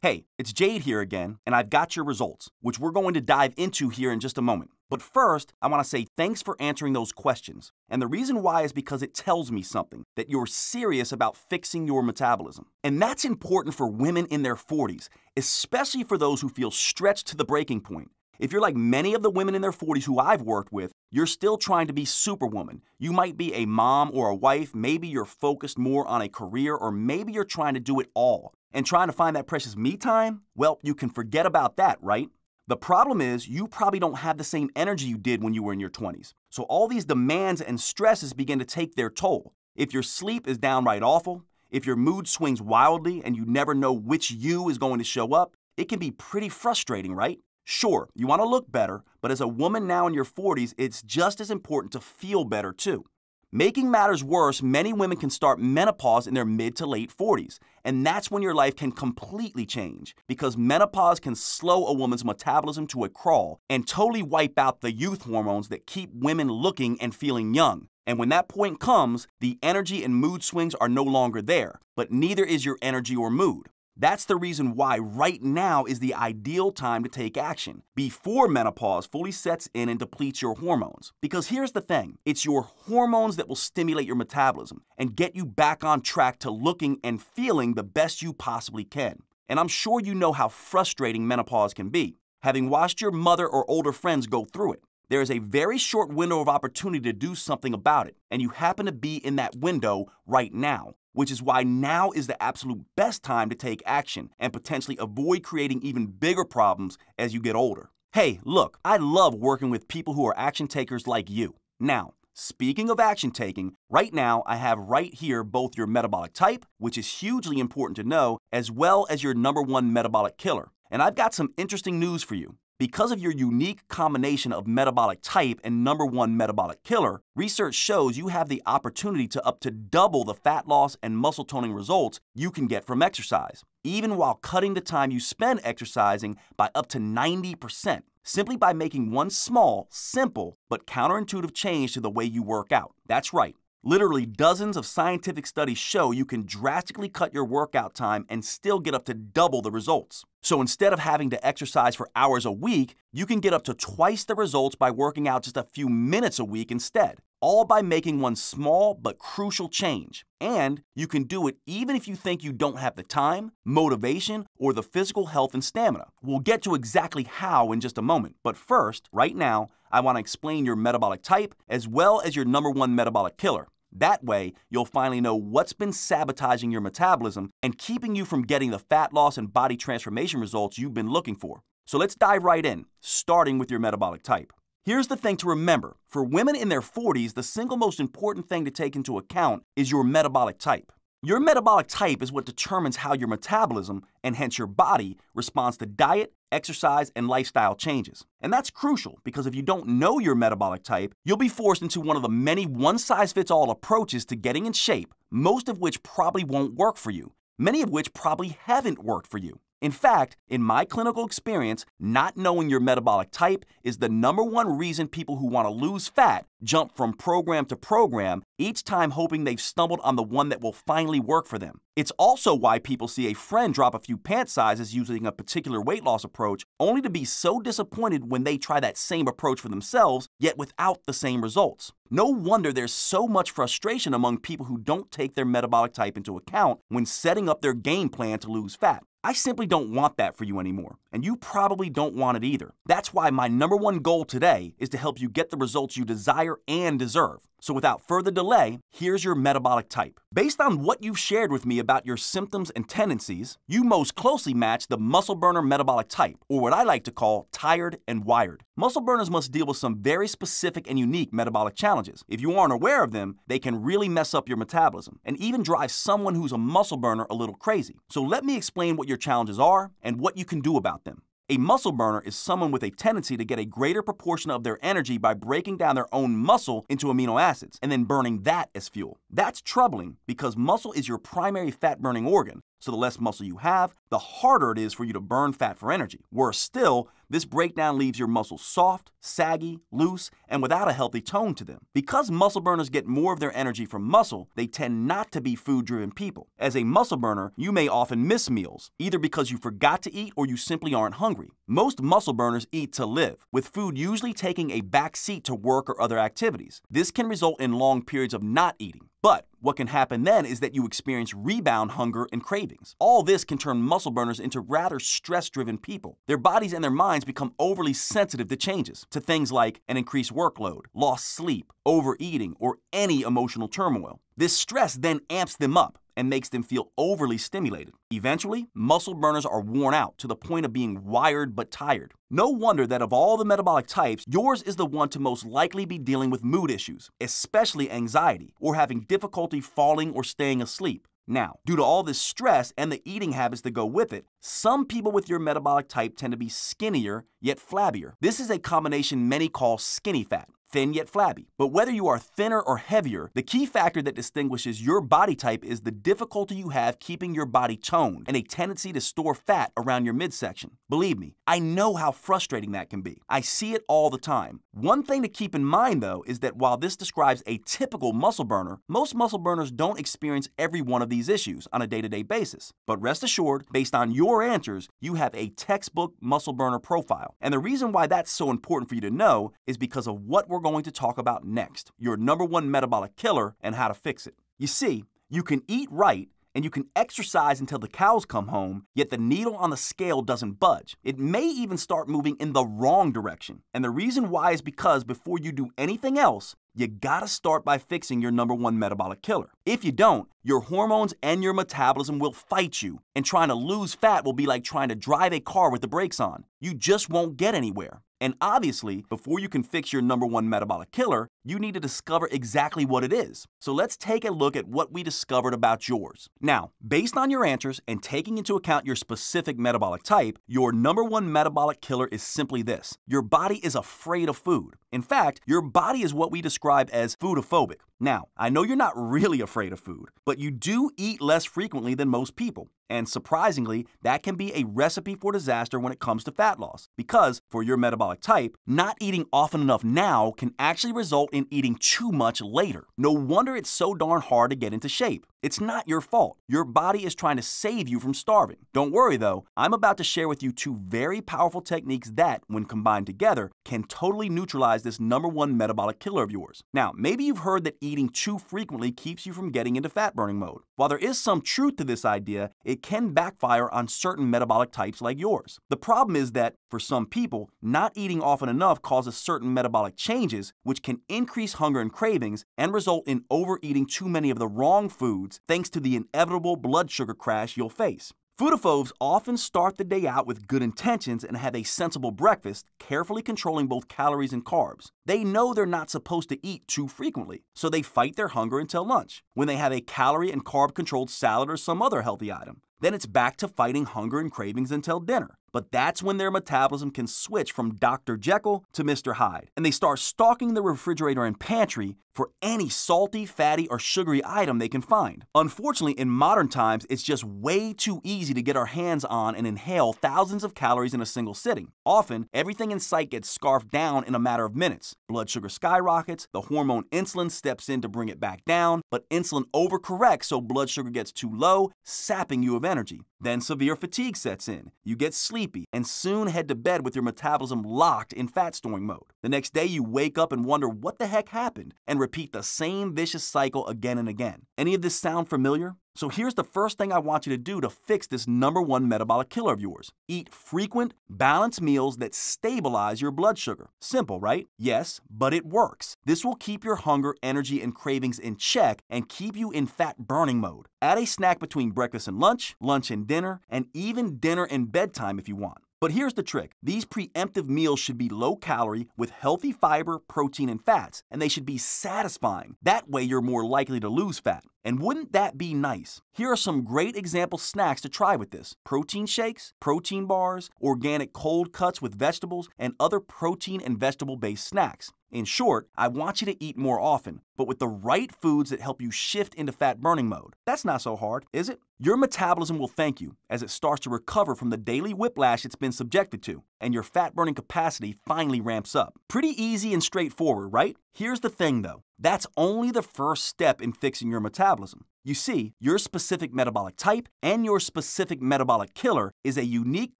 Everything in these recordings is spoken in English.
Hey, it's Jade here again, and I've got your results, which we're going to dive into here in just a moment. But first, I want to say thanks for answering those questions. And the reason why is because it tells me something, that you're serious about fixing your metabolism. And that's important for women in their 40s, especially for those who feel stretched to the breaking point. If you're like many of the women in their 40s who I've worked with, you're still trying to be superwoman. You might be a mom or a wife, maybe you're focused more on a career, or maybe you're trying to do it all. And trying to find that precious me time? Well, you can forget about that, right? The problem is you probably don't have the same energy you did when you were in your 20s. So all these demands and stresses begin to take their toll. If your sleep is downright awful, if your mood swings wildly and you never know which you is going to show up, it can be pretty frustrating, right? Sure, you want to look better, but as a woman now in your 40s, it's just as important to feel better too. Making matters worse, many women can start menopause in their mid to late 40s, and that's when your life can completely change, because menopause can slow a woman's metabolism to a crawl and totally wipe out the youth hormones that keep women looking and feeling young. And when that point comes, the energy and mood swings are no longer there, but neither is your energy or mood. That's the reason why right now is the ideal time to take action, before menopause fully sets in and depletes your hormones. Because here's the thing, it's your hormones that will stimulate your metabolism and get you back on track to looking and feeling the best you possibly can. And I'm sure you know how frustrating menopause can be, having watched your mother or older friends go through it. There is a very short window of opportunity to do something about it, and you happen to be in that window right now. Which is why now is the absolute best time to take action and potentially avoid creating even bigger problems as you get older. Hey, look, I love working with people who are action takers like you. Now, speaking of action taking, right now I have right here both your metabolic type, which is hugely important to know, as well as your #1 metabolic killer. And I've got some interesting news for you. Because of your unique combination of metabolic type and #1 metabolic killer, research shows you have the opportunity to up to double the fat loss and muscle toning results you can get from exercise, even while cutting the time you spend exercising by up to 90%, simply by making one small, simple, but counterintuitive change to the way you work out. That's right. Literally dozens of scientific studies show you can drastically cut your workout time and still get up to double the results. So instead of having to exercise for hours a week, you can get up to twice the results by working out just a few minutes a week instead, all by making one small but crucial change. And you can do it even if you think you don't have the time, motivation, or the physical health and stamina. We'll get to exactly how in just a moment. But first, right now, I want to explain your metabolic type as well as your #1 metabolic killer. That way, you'll finally know what's been sabotaging your metabolism and keeping you from getting the fat loss and body transformation results you've been looking for. So let's dive right in, starting with your metabolic type. Here's the thing to remember. For women in their 40s, the single most important thing to take into account is your metabolic type. Your metabolic type is what determines how your metabolism, and hence your body, responds to diet, exercise, and lifestyle changes. And that's crucial because if you don't know your metabolic type, you'll be forced into one of the many one-size-fits-all approaches to getting in shape, most of which probably won't work for you, many of which probably haven't worked for you. In fact, in my clinical experience, not knowing your metabolic type is the #1 reason people who want to lose fat jump from program to program, each time hoping they've stumbled on the one that will finally work for them. It's also why people see a friend drop a few pant sizes using a particular weight loss approach, only to be so disappointed when they try that same approach for themselves, yet without the same results. No wonder there's so much frustration among people who don't take their metabolic type into account when setting up their game plan to lose fat. I simply don't want that for you anymore, and you probably don't want it either. That's why my #1 goal today is to help you get the results you desire and deserve. So without further delay, here's your metabolic type. Based on what you've shared with me about your symptoms and tendencies, you most closely match the muscle burner metabolic type, or what I like to call tired and wired. Muscle burners must deal with some very specific and unique metabolic challenges. If you aren't aware of them, they can really mess up your metabolism and even drive someone who's a muscle burner a little crazy. So let me explain what your challenges are and what you can do about them. A muscle burner is someone with a tendency to get a greater proportion of their energy by breaking down their own muscle into amino acids and then burning that as fuel. That's troubling because muscle is your primary fat-burning organ, So the less muscle you have, the harder it is for you to burn fat for energy. Worse still, this breakdown leaves your muscles soft, saggy, loose, and without a healthy tone to them. Because muscle burners get more of their energy from muscle, they tend not to be food-driven people. As a muscle burner, you may often miss meals, either because you forgot to eat or you simply aren't hungry. Most muscle burners eat to live, with food usually taking a back seat to work or other activities. This can result in long periods of not eating. But what can happen then is that you experience rebound hunger and cravings. All this can turn muscle burners into rather stress-driven people. Their bodies and their minds become overly sensitive to changes, to things like an increased workload, lost sleep, overeating, or any emotional turmoil. This stress then amps them up and makes them feel overly stimulated. Eventually, muscle burners are worn out to the point of being wired but tired. No wonder that of all the metabolic types, yours is the one to most likely be dealing with mood issues, especially anxiety, or having difficulty falling or staying asleep. Now, due to all this stress and the eating habits that go with it, some people with your metabolic type tend to be skinnier yet flabbier. This is a combination many call skinny fat. Thin yet flabby. But whether you are thinner or heavier, the key factor that distinguishes your body type is the difficulty you have keeping your body toned and a tendency to store fat around your midsection. Believe me, I know how frustrating that can be. I see it all the time. One thing to keep in mind though is that while this describes a typical muscle burner, most muscle burners don't experience every one of these issues on a day-to-day basis. But rest assured, based on your answers, you have a textbook muscle burner profile. And the reason why that's so important for you to know is because of what we're going to talk about next, your number one metabolic killer and how to fix it. You see, you can eat right and you can exercise until the cows come home, yet the needle on the scale doesn't budge. It may even start moving in the wrong direction. And the reason why is because before you do anything else, you gotta start by fixing your number one metabolic killer. If you don't, your hormones and your metabolism will fight you, and trying to lose fat will be like trying to drive a car with the brakes on. You just won't get anywhere. And obviously, before you can fix your number one metabolic killer, you need to discover exactly what it is. So let's take a look at what we discovered about yours. Now, based on your answers and taking into account your specific metabolic type, your number one metabolic killer is simply this. Your body is afraid of food. In fact, your body is what we describe as foodaphobic. Now, I know you're not really afraid of food, but you do eat less frequently than most people. And surprisingly, that can be a recipe for disaster when it comes to fat loss. Because for your metabolic type, not eating often enough now can actually result in eating too much later. No wonder it's so darn hard to get into shape. It's not your fault. Your body is trying to save you from starving. Don't worry though, I'm about to share with you two very powerful techniques that, when combined together, can totally neutralize this number one metabolic killer of yours. Now, maybe you've heard that eating too frequently keeps you from getting into fat burning mode. While there is some truth to this idea, it can backfire on certain metabolic types like yours. The problem is that, for some people, not eating often enough causes certain metabolic changes, which can increase hunger and cravings and result in overeating too many of the wrong foods, thanks to the inevitable blood sugar crash you'll face. Foodaphobes often start the day out with good intentions and have a sensible breakfast, carefully controlling both calories and carbs. They know they're not supposed to eat too frequently, so they fight their hunger until lunch, when they have a calorie and carb-controlled salad or some other healthy item. Then it's back to fighting hunger and cravings until dinner. But that's when their metabolism can switch from Dr. Jekyll to Mr. Hyde, and they start stalking the refrigerator and pantry for any salty, fatty, or sugary item they can find. Unfortunately, in modern times, it's just way too easy to get our hands on and inhale thousands of calories in a single sitting. Often, everything in sight gets scarfed down in a matter of minutes. Blood sugar skyrockets, the hormone insulin steps in to bring it back down, but insulin overcorrects so blood sugar gets too low, sapping you of energy. Then severe fatigue sets in. You get sleepy and soon head to bed with your metabolism locked in fat storing mode. The next day you wake up and wonder what the heck happened and repeat the same vicious cycle again and again. Any of this sound familiar? So here's the first thing I want you to do to fix this number one metabolic killer of yours. Eat frequent, balanced meals that stabilize your blood sugar. Simple, right? Yes, but it works. This will keep your hunger, energy, and cravings in check and keep you in fat burning mode. Add a snack between breakfast and lunch, lunch and dinner, and even dinner and bedtime if you want. But here's the trick. These preemptive meals should be low calorie with healthy fiber, protein, and fats, and they should be satisfying. That way you're more likely to lose fat. And wouldn't that be nice? Here are some great example snacks to try with this. Protein shakes, protein bars, organic cold cuts with vegetables, and other protein and vegetable-based snacks. In short, I want you to eat more often, but with the right foods that help you shift into fat burning mode. That's not so hard, is it? Your metabolism will thank you as it starts to recover from the daily whiplash it's been subjected to, and your fat burning capacity finally ramps up. Pretty easy and straightforward, right? Here's the thing though, that's only the first step in fixing your metabolism. You see, your specific metabolic type and your specific metabolic killer is a unique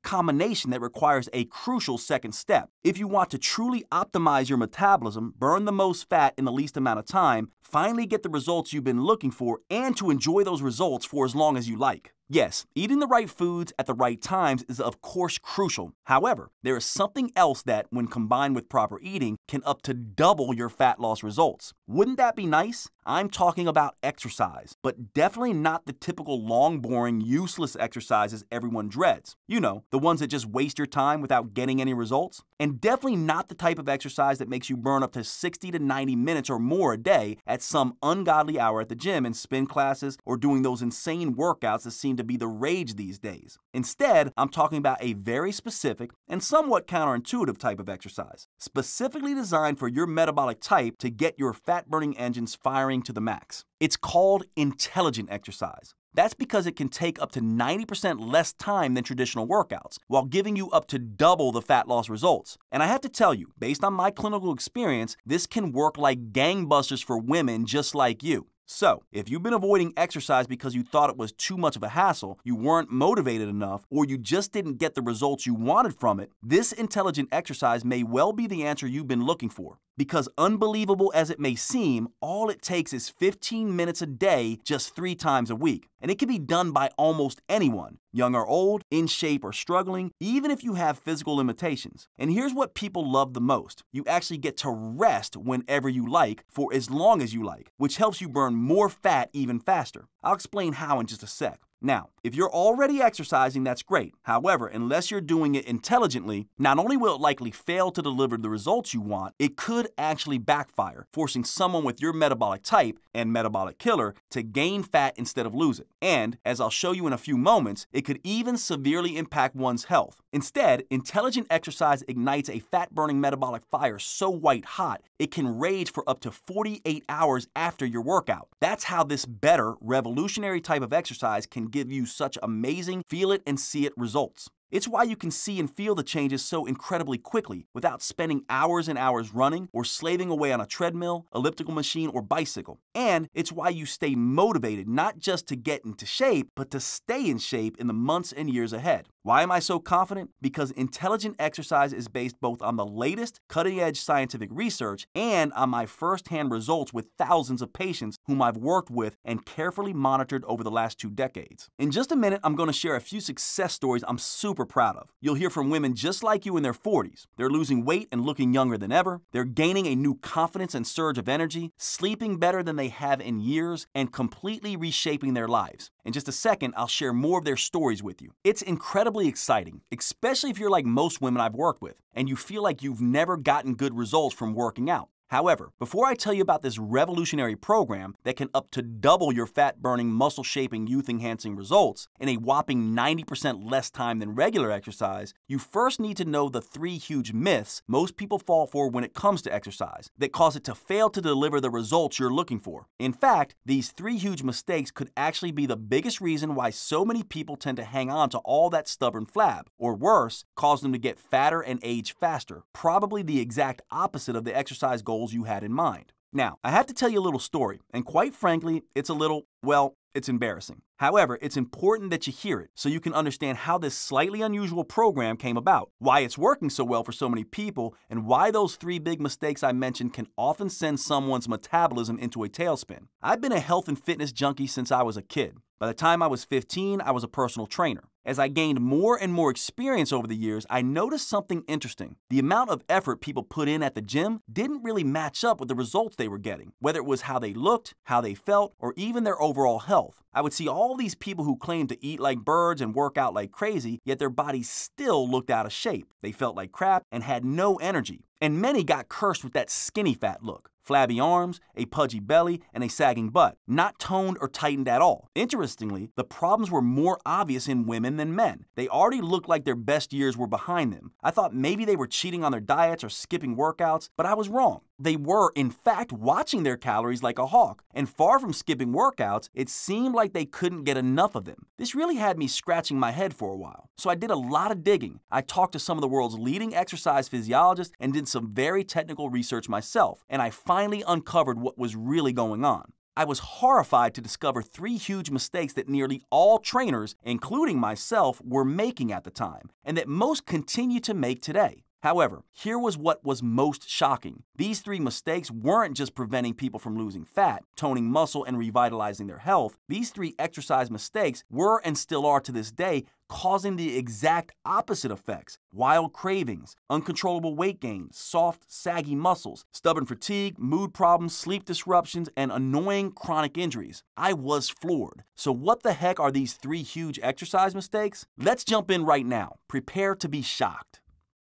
combination that requires a crucial second step. If you want to truly optimize your metabolism, burn the most fat in the least amount of time, finally get the results you've been looking for, and to enjoy those results for as long as you like. Yes, eating the right foods at the right times is of course crucial. However, there is something else that, when combined with proper eating, can up to double your fat loss results. Wouldn't that be nice? I'm talking about exercise, but definitely not the typical long, boring, useless exercises everyone dreads. You know, the ones that just waste your time without getting any results. And definitely not the type of exercise that makes you burn up to 60 to 90 minutes or more a day at some ungodly hour at the gym in spin classes or doing those insane workouts that seem to be the rage these days. Instead, I'm talking about a very specific and somewhat counterintuitive type of exercise, specifically designed for your metabolic type to get your fat-burning engines firing to the max. It's called intelligent exercise. That's because it can take up to 90% less time than traditional workouts, while giving you up to double the fat loss results. And I have to tell you, based on my clinical experience, this can work like gangbusters for women just like you. So, if you've been avoiding exercise because you thought it was too much of a hassle, you weren't motivated enough, or you just didn't get the results you wanted from it, this intelligent exercise may well be the answer you've been looking for. Because unbelievable as it may seem, all it takes is 15 minutes a day, just 3 times a week. And it can be done by almost anyone, young or old, in shape or struggling, even if you have physical limitations. And here's what people love the most. You actually get to rest whenever you like, for as long as you like, which helps you burn more fat even faster. I'll explain how in just a sec. Now, if you're already exercising, that's great. However, unless you're doing it intelligently, not only will it likely fail to deliver the results you want, it could actually backfire, forcing someone with your metabolic type and metabolic killer to gain fat instead of lose it. And, as I'll show you in a few moments, it could even severely impact one's health. Instead, intelligent exercise ignites a fat-burning metabolic fire so white-hot, it can rage for up to 48 hours after your workout. That's how this better, revolutionary type of exercise can give you such amazing feel it and see it results. It's why you can see and feel the changes so incredibly quickly without spending hours and hours running or slaving away on a treadmill, elliptical machine, or bicycle. And it's why you stay motivated not just to get into shape, but to stay in shape in the months and years ahead. Why am I so confident? Because intelligent exercise is based both on the latest cutting-edge scientific research and on my first-hand results with thousands of patients whom I've worked with and carefully monitored over the last 2 decades. In just a minute, I'm going to share a few success stories I'm super proud of. You'll hear from women just like you in their 40s. They're losing weight and looking younger than ever. They're gaining a new confidence and surge of energy, sleeping better than they have in years, and completely reshaping their lives. In just a second, I'll share more of their stories with you. It's incredibly exciting, especially if you're like most women I've worked with, and you feel like you've never gotten good results from working out. However, before I tell you about this revolutionary program that can up to double your fat-burning, muscle-shaping, youth-enhancing results in a whopping 90% less time than regular exercise, you first need to know the 3 huge myths most people fall for when it comes to exercise that cause it to fail to deliver the results you're looking for. In fact, these 3 huge mistakes could actually be the biggest reason why so many people tend to hang on to all that stubborn flab, or worse, cause them to get fatter and age faster, probably the exact opposite of the exercise goals you had in mind. Now, I have to tell you a little story, and quite frankly, it's a little, well, it's embarrassing. However, it's important that you hear it so you can understand how this slightly unusual program came about, why it's working so well for so many people, and why those 3 big mistakes I mentioned can often send someone's metabolism into a tailspin. I've been a health and fitness junkie since I was a kid. By the time I was 15, I was a personal trainer. As I gained more and more experience over the years, I noticed something interesting. The amount of effort people put in at the gym didn't really match up with the results they were getting, whether it was how they looked, how they felt, or even their overall health. I would see all these people who claimed to eat like birds and work out like crazy, yet their bodies still looked out of shape. They felt like crap and had no energy. And many got cursed with that skinny fat look. Flabby arms, a pudgy belly, and a sagging butt, not toned or tightened at all. Interestingly, the problems were more obvious in women than men. They already looked like their best years were behind them. I thought maybe they were cheating on their diets or skipping workouts, but I was wrong. They were, in fact, watching their calories like a hawk, and far from skipping workouts, it seemed like they couldn't get enough of them. This really had me scratching my head for a while. So I did a lot of digging. I talked to some of the world's leading exercise physiologists and did some very technical research myself, and I finally uncovered what was really going on. I was horrified to discover 3 huge mistakes that nearly all trainers, including myself, were making at the time, and that most continue to make today. However, here was what was most shocking. These 3 mistakes weren't just preventing people from losing fat, toning muscle, and revitalizing their health. These 3 exercise mistakes were and still are to this day causing the exact opposite effects: wild cravings, uncontrollable weight gain, soft, saggy muscles, stubborn fatigue, mood problems, sleep disruptions, and annoying chronic injuries. I was floored. So what the heck are these 3 huge exercise mistakes? Let's jump in right now. Prepare to be shocked.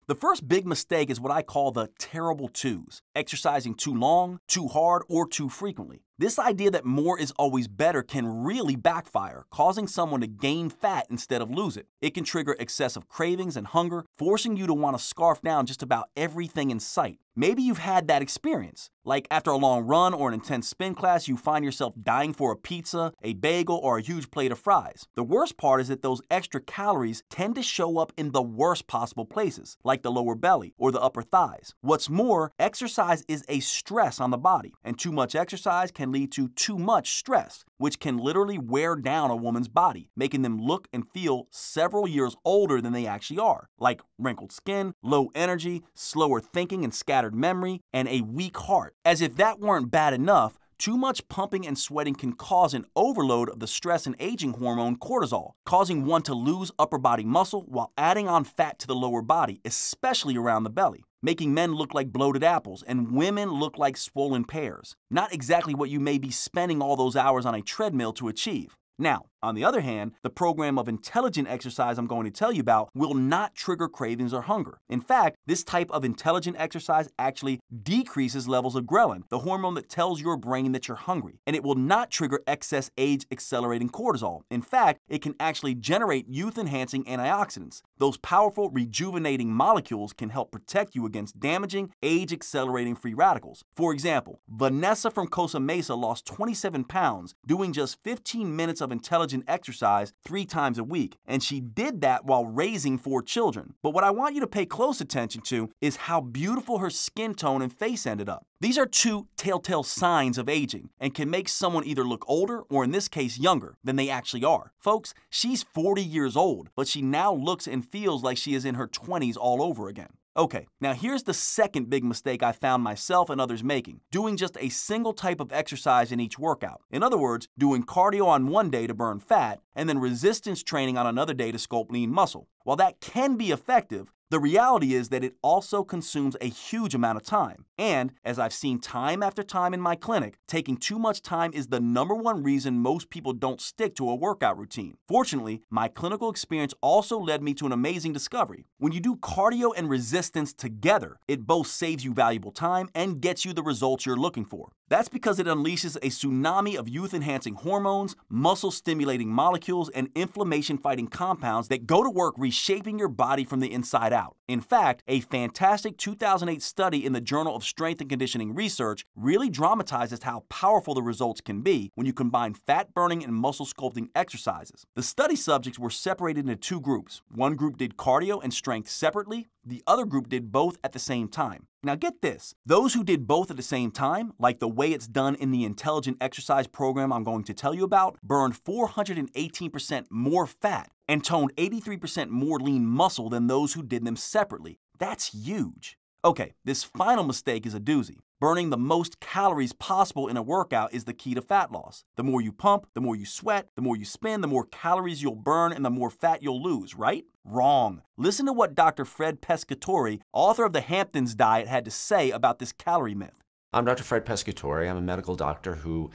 The first big mistake is what I call the terrible twos: exercising too long, too hard, or too frequently. This idea that more is always better can really backfire, causing someone to gain fat instead of lose it. It can trigger excessive cravings and hunger, forcing you to want to scarf down just about everything in sight. Maybe you've had that experience. Like after a long run or an intense spin class, you find yourself dying for a pizza, a bagel, or a huge plate of fries. The worst part is that those extra calories tend to show up in the worst possible places, like the lower belly or the upper thighs. What's more, exercise is a stress on the body, and too much exercise can lead to too much stress, which can literally wear down a woman's body, making them look and feel several years older than they actually are, like wrinkled skin, low energy, slower thinking and scattered memory, and a weak heart. As if that weren't bad enough, too much pumping and sweating can cause an overload of the stress and aging hormone cortisol, causing one to lose upper body muscle while adding on fat to the lower body, especially around the belly, making men look like bloated apples and women look like swollen pears. Not exactly what you may be spending all those hours on a treadmill to achieve. Now, on the other hand, the program of intelligent exercise I'm going to tell you about will not trigger cravings or hunger. In fact, this type of intelligent exercise actually decreases levels of ghrelin, the hormone that tells your brain that you're hungry, and it will not trigger excess age-accelerating cortisol. In fact, it can actually generate youth-enhancing antioxidants. Those powerful, rejuvenating molecules can help protect you against damaging, age-accelerating free radicals. For example, Vanessa from Costa Mesa lost 27 pounds doing just 15 minutes of intelligent exercise 3 times a week, and she did that while raising 4 children. But what I want you to pay close attention to is how beautiful her skin tone and face ended up. These are 2 telltale signs of aging and can make someone either look older or, in this case, younger than they actually are. Folks, she's 40 years old, but she now looks and feels like she is in her 20s all over again. Okay, now here's the second big mistake I found myself and others making: doing just a single type of exercise in each workout. In other words, doing cardio on one day to burn fat and then resistance training on another day to sculpt lean muscle. While that can be effective, the reality is that it also consumes a huge amount of time. And, as I've seen time after time in my clinic, taking too much time is the #1 reason most people don't stick to a workout routine. Fortunately, my clinical experience also led me to an amazing discovery. When you do cardio and resistance together, it both saves you valuable time and gets you the results you're looking for. That's because it unleashes a tsunami of youth-enhancing hormones, muscle-stimulating molecules, and inflammation-fighting compounds that go to work reshaping your body from the inside out. In fact, a fantastic 2008 study in the Journal of Strength and Conditioning Research really dramatizes how powerful the results can be when you combine fat-burning and muscle-sculpting exercises. The study subjects were separated into 2 groups. One group did cardio and strength separately. The other group did both at the same time. Now get this, those who did both at the same time, like the way it's done in the intelligent exercise program I'm going to tell you about, burned 418% more fat and toned 83% more lean muscle than those who did them separately. That's huge. Okay, this final mistake is a doozy. Burning the most calories possible in a workout is the key to fat loss. The more you pump, the more you sweat, the more you spin, the more calories you'll burn, and the more fat you'll lose, right? Wrong. Listen to what Dr. Fred Pescatore, author of the Hamptons Diet, had to say about this calorie myth. I'm Dr. Fred Pescatore. I'm a medical doctor who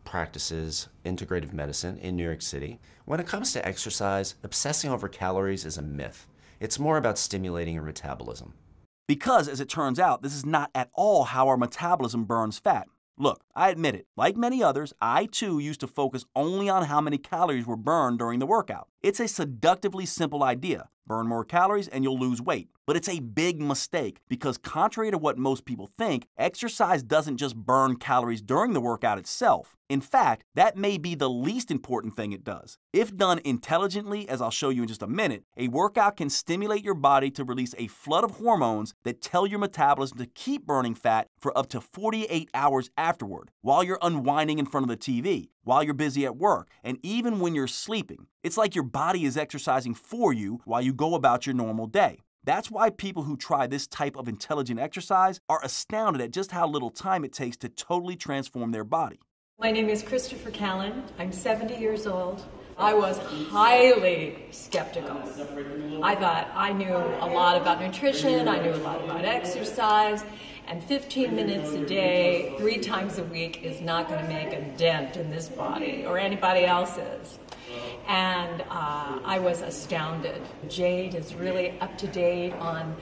practices integrative medicine in New York City. When it comes to exercise, obsessing over calories is a myth. It's more about stimulating your metabolism. Because, as it turns out, this is not at all how our metabolism burns fat. Look, I admit it, like many others, I too used to focus only on how many calories were burned during the workout. It's a seductively simple idea. Burn more calories and you'll lose weight. But it's a big mistake because contrary to what most people think, exercise doesn't just burn calories during the workout itself. In fact, that may be the least important thing it does. If done intelligently, as I'll show you in just a minute, a workout can stimulate your body to release a flood of hormones that tell your metabolism to keep burning fat for up to 48 hours afterward, while you're unwinding in front of the TV, while you're busy at work, and even when you're sleeping. It's like your body is exercising for you while you go about your normal day. That's why people who try this type of intelligent exercise are astounded at just how little time it takes to totally transform their body. My name is Christopher Callan. I'm 70 years old. I was highly skeptical. I thought I knew a lot about nutrition, I knew a lot about exercise, and 15 minutes a day, 3 times a week is not going to make a dent in this body or anybody else's. And I was astounded. Jade is really up to date on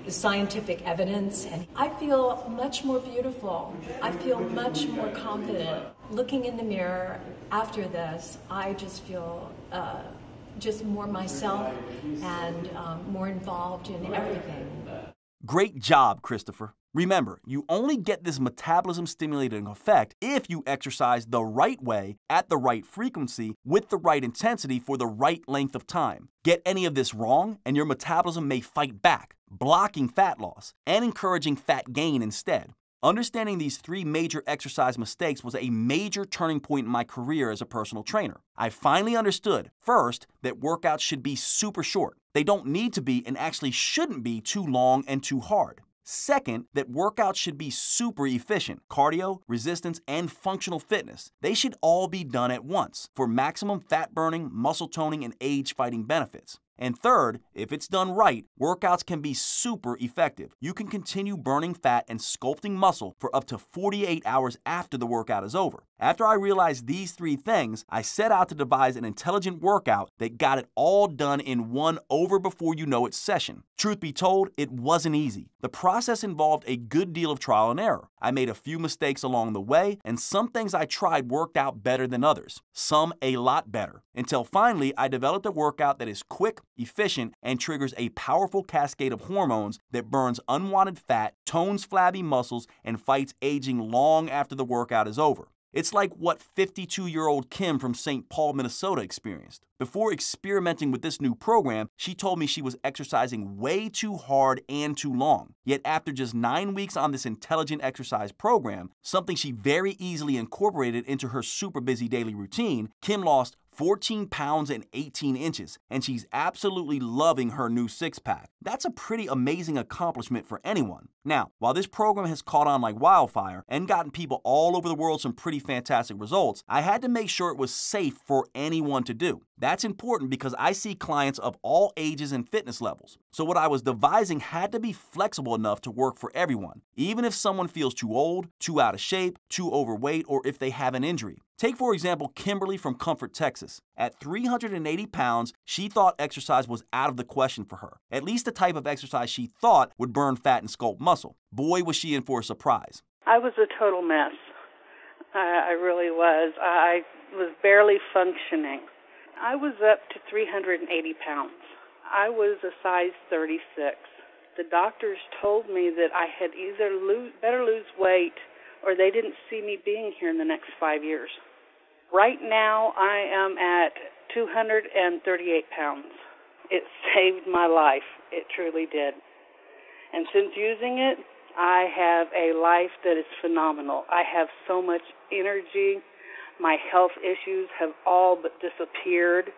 the scientific evidence, and I feel much more beautiful. I feel much more confident. Looking in the mirror after this, I just feel just more myself and more involved in everything. Great job, Christopher. Remember, you only get this metabolism stimulating effect if you exercise the right way, at the right frequency, with the right intensity for the right length of time. Get any of this wrong, and your metabolism may fight back, blocking fat loss and encouraging fat gain instead. Understanding these 3 major exercise mistakes was a major turning point in my career as a personal trainer. I finally understood, first, that workouts should be super short. They don't need to be and actually shouldn't be too long and too hard. Second, that workouts should be super efficient. Cardio, resistance, and functional fitness. They should all be done at once for maximum fat burning, muscle toning, and age-fighting benefits. And third, if it's done right, workouts can be super effective. You can continue burning fat and sculpting muscle for up to 48 hours after the workout is over. After I realized these 3 things, I set out to devise an intelligent workout that got it all done in one over-before-you-know-it session. Truth be told, it wasn't easy. The process involved a good deal of trial and error. I made a few mistakes along the way, and some things I tried worked out better than others. Some a lot better. Until finally, I developed a workout that is quick, efficient, and triggers a powerful cascade of hormones that burns unwanted fat, tones flabby muscles, and fights aging long after the workout is over. It's like what 52-year-old Kim from St. Paul, Minnesota experienced. Before experimenting with this new program, she told me she was exercising way too hard and too long. Yet after just 9 weeks on this intelligent exercise program, something she very easily incorporated into her super busy daily routine, Kim lost 14 pounds and 18 inches, and she's absolutely loving her new six-pack. That's a pretty amazing accomplishment for anyone. Now, while this program has caught on like wildfire and gotten people all over the world some pretty fantastic results, I had to make sure it was safe for anyone to do. That's important because I see clients of all ages and fitness levels. So what I was devising had to be flexible enough to work for everyone, even if someone feels too old, too out of shape, too overweight, or if they have an injury. Take, for example, Kimberly from Comfort, Texas. At 380 pounds, she thought exercise was out of the question for her, at least the type of exercise she thought would burn fat and sculpt muscle. Boy, was she in for a surprise. I was a total mess. I really was. I was barely functioning. I was up to 380 pounds. I was a size 36. The doctors told me that I had either better lose weight or they didn't see me being here in the next 5 years. Right now, I am at 238 pounds. It saved my life. It truly did. And since using it, I have a life that is phenomenal. I have so much energy. My health issues have all but disappeared.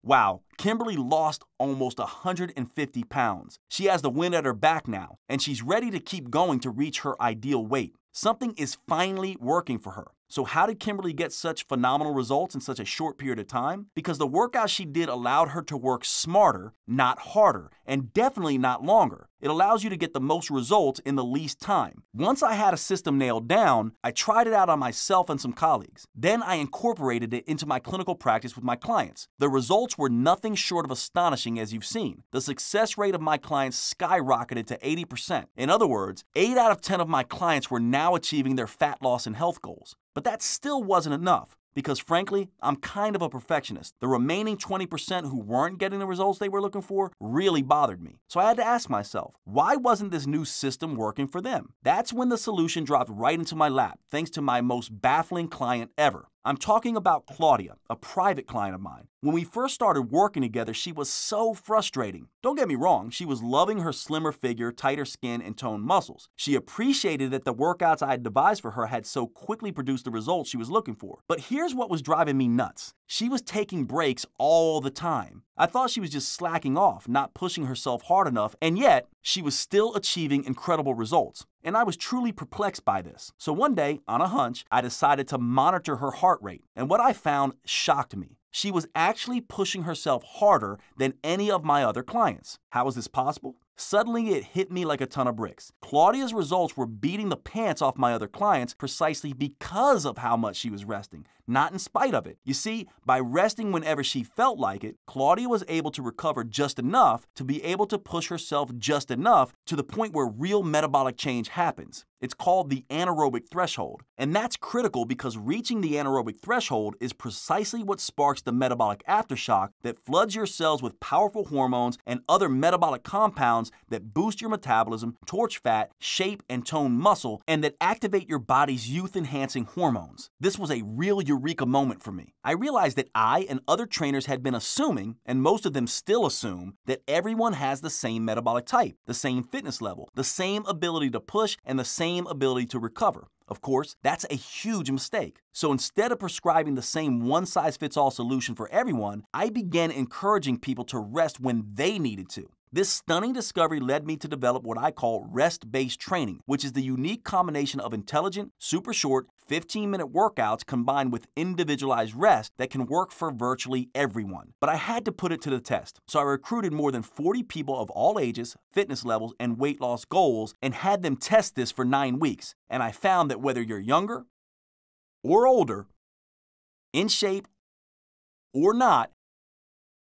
Wow, Kimberly lost almost 150 pounds. She has the wind at her back now, and she's ready to keep going to reach her ideal weight. Something is finally working for her. So how did Kimberly get such phenomenal results in such a short period of time? Because the workout she did allowed her to work smarter, not harder, and definitely not longer. It allows you to get the most results in the least time. Once I had a system nailed down, I tried it out on myself and some colleagues. Then I incorporated it into my clinical practice with my clients. The results were nothing short of astonishing, as you've seen. The success rate of my clients skyrocketed to 80%. In other words, 8 out of 10 of my clients were now achieving their fat loss and health goals. But that still wasn't enough. because frankly, I'm kind of a perfectionist. The remaining 20% who weren't getting the results they were looking for really bothered me. So I had to ask myself, why wasn't this new system working for them? That's when the solution dropped right into my lap, thanks to my most baffling client ever. I'm talking about Claudia, a private client of mine. When we first started working together, she was so frustrating. Don't get me wrong, she was loving her slimmer figure, tighter skin, and toned muscles. She appreciated that the workouts I had devised for her had so quickly produced the results she was looking for. But here's what was driving me nuts. She was taking breaks all the time. I thought she was just slacking off, not pushing herself hard enough, and yet she was still achieving incredible results. And I was truly perplexed by this. So one day, on a hunch, I decided to monitor her heart rate. And what I found shocked me. She was actually pushing herself harder than any of my other clients. How is this possible? Suddenly, it hit me like a ton of bricks. Claudia's results were beating the pants off my other clients precisely because of how much she was resting, not in spite of it. You see, by resting whenever she felt like it, Claudia was able to recover just enough to be able to push herself just enough to the point where real metabolic change happens. It's called the anaerobic threshold. And that's critical because reaching the anaerobic threshold is precisely what sparks the metabolic aftershock that floods your cells with powerful hormones and other metabolic compounds that boost your metabolism, torch fat, shape and tone muscle, and that activate your body's youth-enhancing hormones. This was a real eureka moment for me. I realized that I and other trainers had been assuming, and most of them still assume, that everyone has the same metabolic type, the same fitness level, the same ability to push, and the same ability to recover. Of course, that's a huge mistake. So instead of prescribing the same one-size-fits-all solution for everyone, I began encouraging people to rest when they needed to. This stunning discovery led me to develop what I call rest-based training, which is the unique combination of intelligent, super short, 15-minute workouts combined with individualized rest that can work for virtually everyone. But I had to put it to the test, so I recruited more than 40 people of all ages, fitness levels, and weight loss goals and had them test this for 9 weeks. And I found that whether you're younger or older, in shape or not,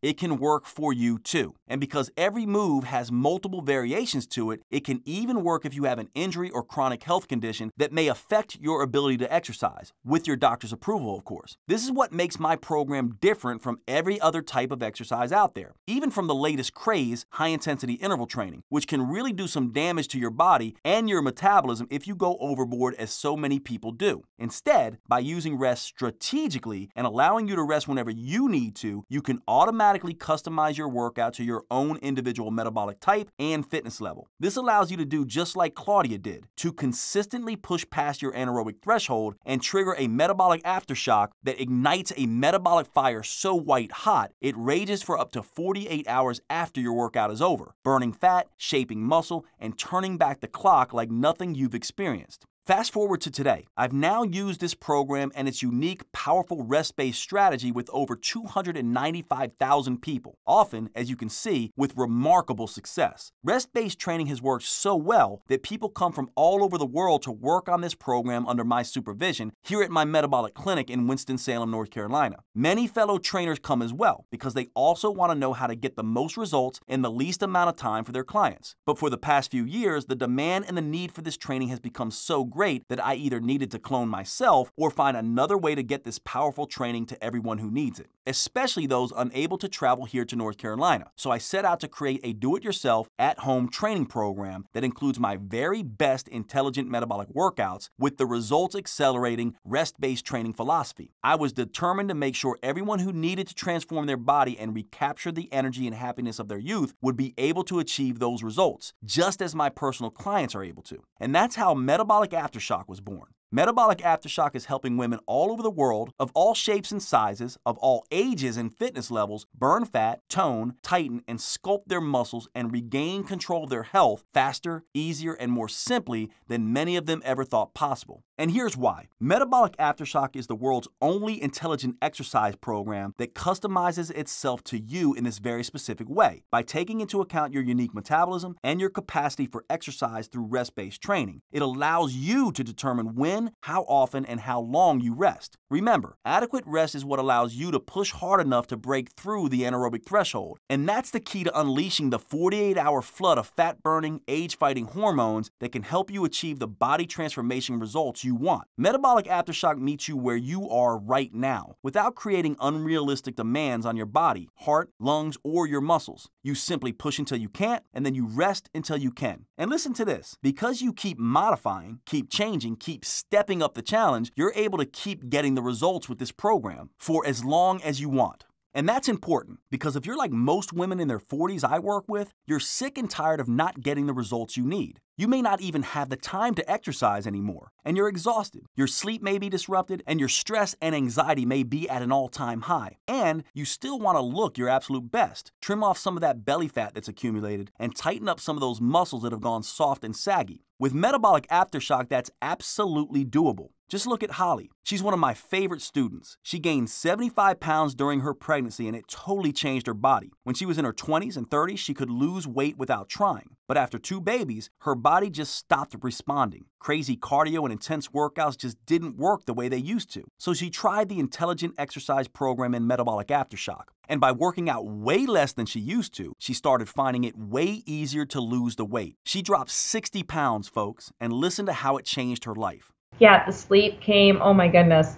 it can work for you too. And because every move has multiple variations to it, it can even work if you have an injury or chronic health condition that may affect your ability to exercise, with your doctor's approval, of course. This is what makes my program different from every other type of exercise out there, even from the latest craze, high-intensity interval training, which can really do some damage to your body and your metabolism if you go overboard, as so many people do. Instead, by using rest strategically and allowing you to rest whenever you need to, you can automatically customize your workout to your own individual metabolic type and fitness level. This allows you to do just like Claudia did, to consistently push past your anaerobic threshold and trigger a metabolic aftershock that ignites a metabolic fire so white hot it rages for up to 48 hours after your workout is over, burning fat, shaping muscle, and turning back the clock like nothing you've experienced. Fast forward to today. I've now used this program and its unique, powerful rest-based strategy with over 295,000 people, often, as you can see, with remarkable success. Rest-based training has worked so well that people come from all over the world to work on this program under my supervision here at my metabolic clinic in Winston-Salem, North Carolina. Many fellow trainers come as well because they also want to know how to get the most results in the least amount of time for their clients. But for the past few years, the demand and the need for this training has become so great that I either needed to clone myself or find another way to get this powerful training to everyone who needs it, especially those unable to travel here to North Carolina. So I set out to create a do-it-yourself, at-home training program that includes my very best intelligent metabolic workouts with the results-accelerating, rest-based training philosophy. I was determined to make sure everyone who needed to transform their body and recapture the energy and happiness of their youth would be able to achieve those results, just as my personal clients are able to. And that's how Metabolic Aftershock was born. Metabolic Aftershock is helping women all over the world, of all shapes and sizes, of all ages and fitness levels, burn fat, tone, tighten, and sculpt their muscles and regain control of their health faster, easier, and more simply than many of them ever thought possible. And here's why. Metabolic Aftershock is the world's only intelligent exercise program that customizes itself to you in this very specific way, by taking into account your unique metabolism and your capacity for exercise through rest-based training. It allows you to determine when, how often, and how long you rest. Remember, adequate rest is what allows you to push hard enough to break through the anaerobic threshold. And that's the key to unleashing the 48-hour flood of fat-burning, age-fighting hormones that can help you achieve the body transformation results you want. Metabolic Aftershock meets you where you are right now, without creating unrealistic demands on your body, heart, lungs, or your muscles. You simply push until you can't, and then you rest until you can. And listen to this, because you keep modifying, keep changing, keep stepping up the challenge, you're able to keep getting the results with this program for as long as you want. And that's important, because if you're like most women in their 40s I work with, you're sick and tired of not getting the results you need. You may not even have the time to exercise anymore, and you're exhausted. Your sleep may be disrupted, and your stress and anxiety may be at an all-time high. And you still want to look your absolute best. Trim off some of that belly fat that's accumulated, and tighten up some of those muscles that have gone soft and saggy. With Metabolic Aftershock, that's absolutely doable. Just look at Holly. She's one of my favorite students. She gained 75 pounds during her pregnancy, and it totally changed her body. When she was in her 20s and 30s, she could lose weight without trying. But after 2 babies, her body just stopped responding. Crazy cardio and intense workouts just didn't work the way they used to. So she tried the intelligent exercise program in Metabolic Aftershock. And by working out way less than she used to, she started finding it way easier to lose the weight. She dropped 60 pounds, folks, and listen to how it changed her life. Yeah, the sleep came, oh my goodness,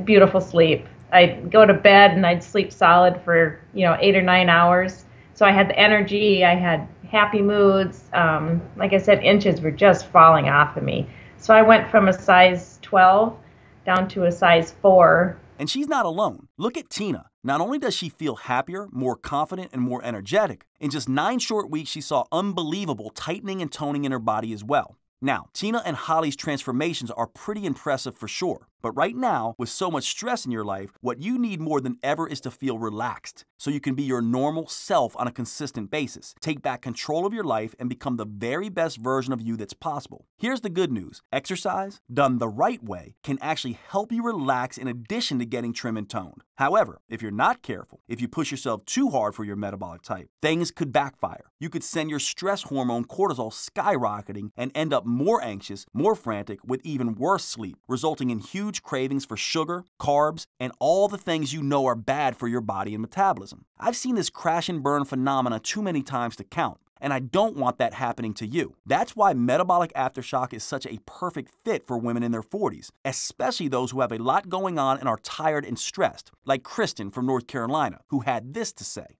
beautiful sleep. I'd go to bed and I'd sleep solid for, 8 or 9 hours. So I had the energy, I had happy moods. Like I said, inches were just falling off of me. So I went from a size 12 down to a size 4. And she's not alone. Look at Tina. Not only does she feel happier, more confident, and more energetic, in just 9 short weeks she saw unbelievable tightening and toning in her body as well. Now, Tina and Holly's transformations are pretty impressive for sure. But right now, with so much stress in your life, what you need more than ever is to feel relaxed, so you can be your normal self on a consistent basis. Take back control of your life and become the very best version of you that's possible. Here's the good news. Exercise, done the right way, can actually help you relax in addition to getting trim and toned. However, if you're not careful, if you push yourself too hard for your metabolic type, things could backfire. You could send your stress hormone cortisol skyrocketing and end up more anxious, more frantic, with even worse sleep, resulting in huge cravings for sugar, carbs, and all the things you know are bad for your body and metabolism. I've seen this crash and burn phenomena too many times to count, and I don't want that happening to you. That's why Metabolic Aftershock is such a perfect fit for women in their 40s, especially those who have a lot going on and are tired and stressed, like Kristen from North Carolina, who had this to say.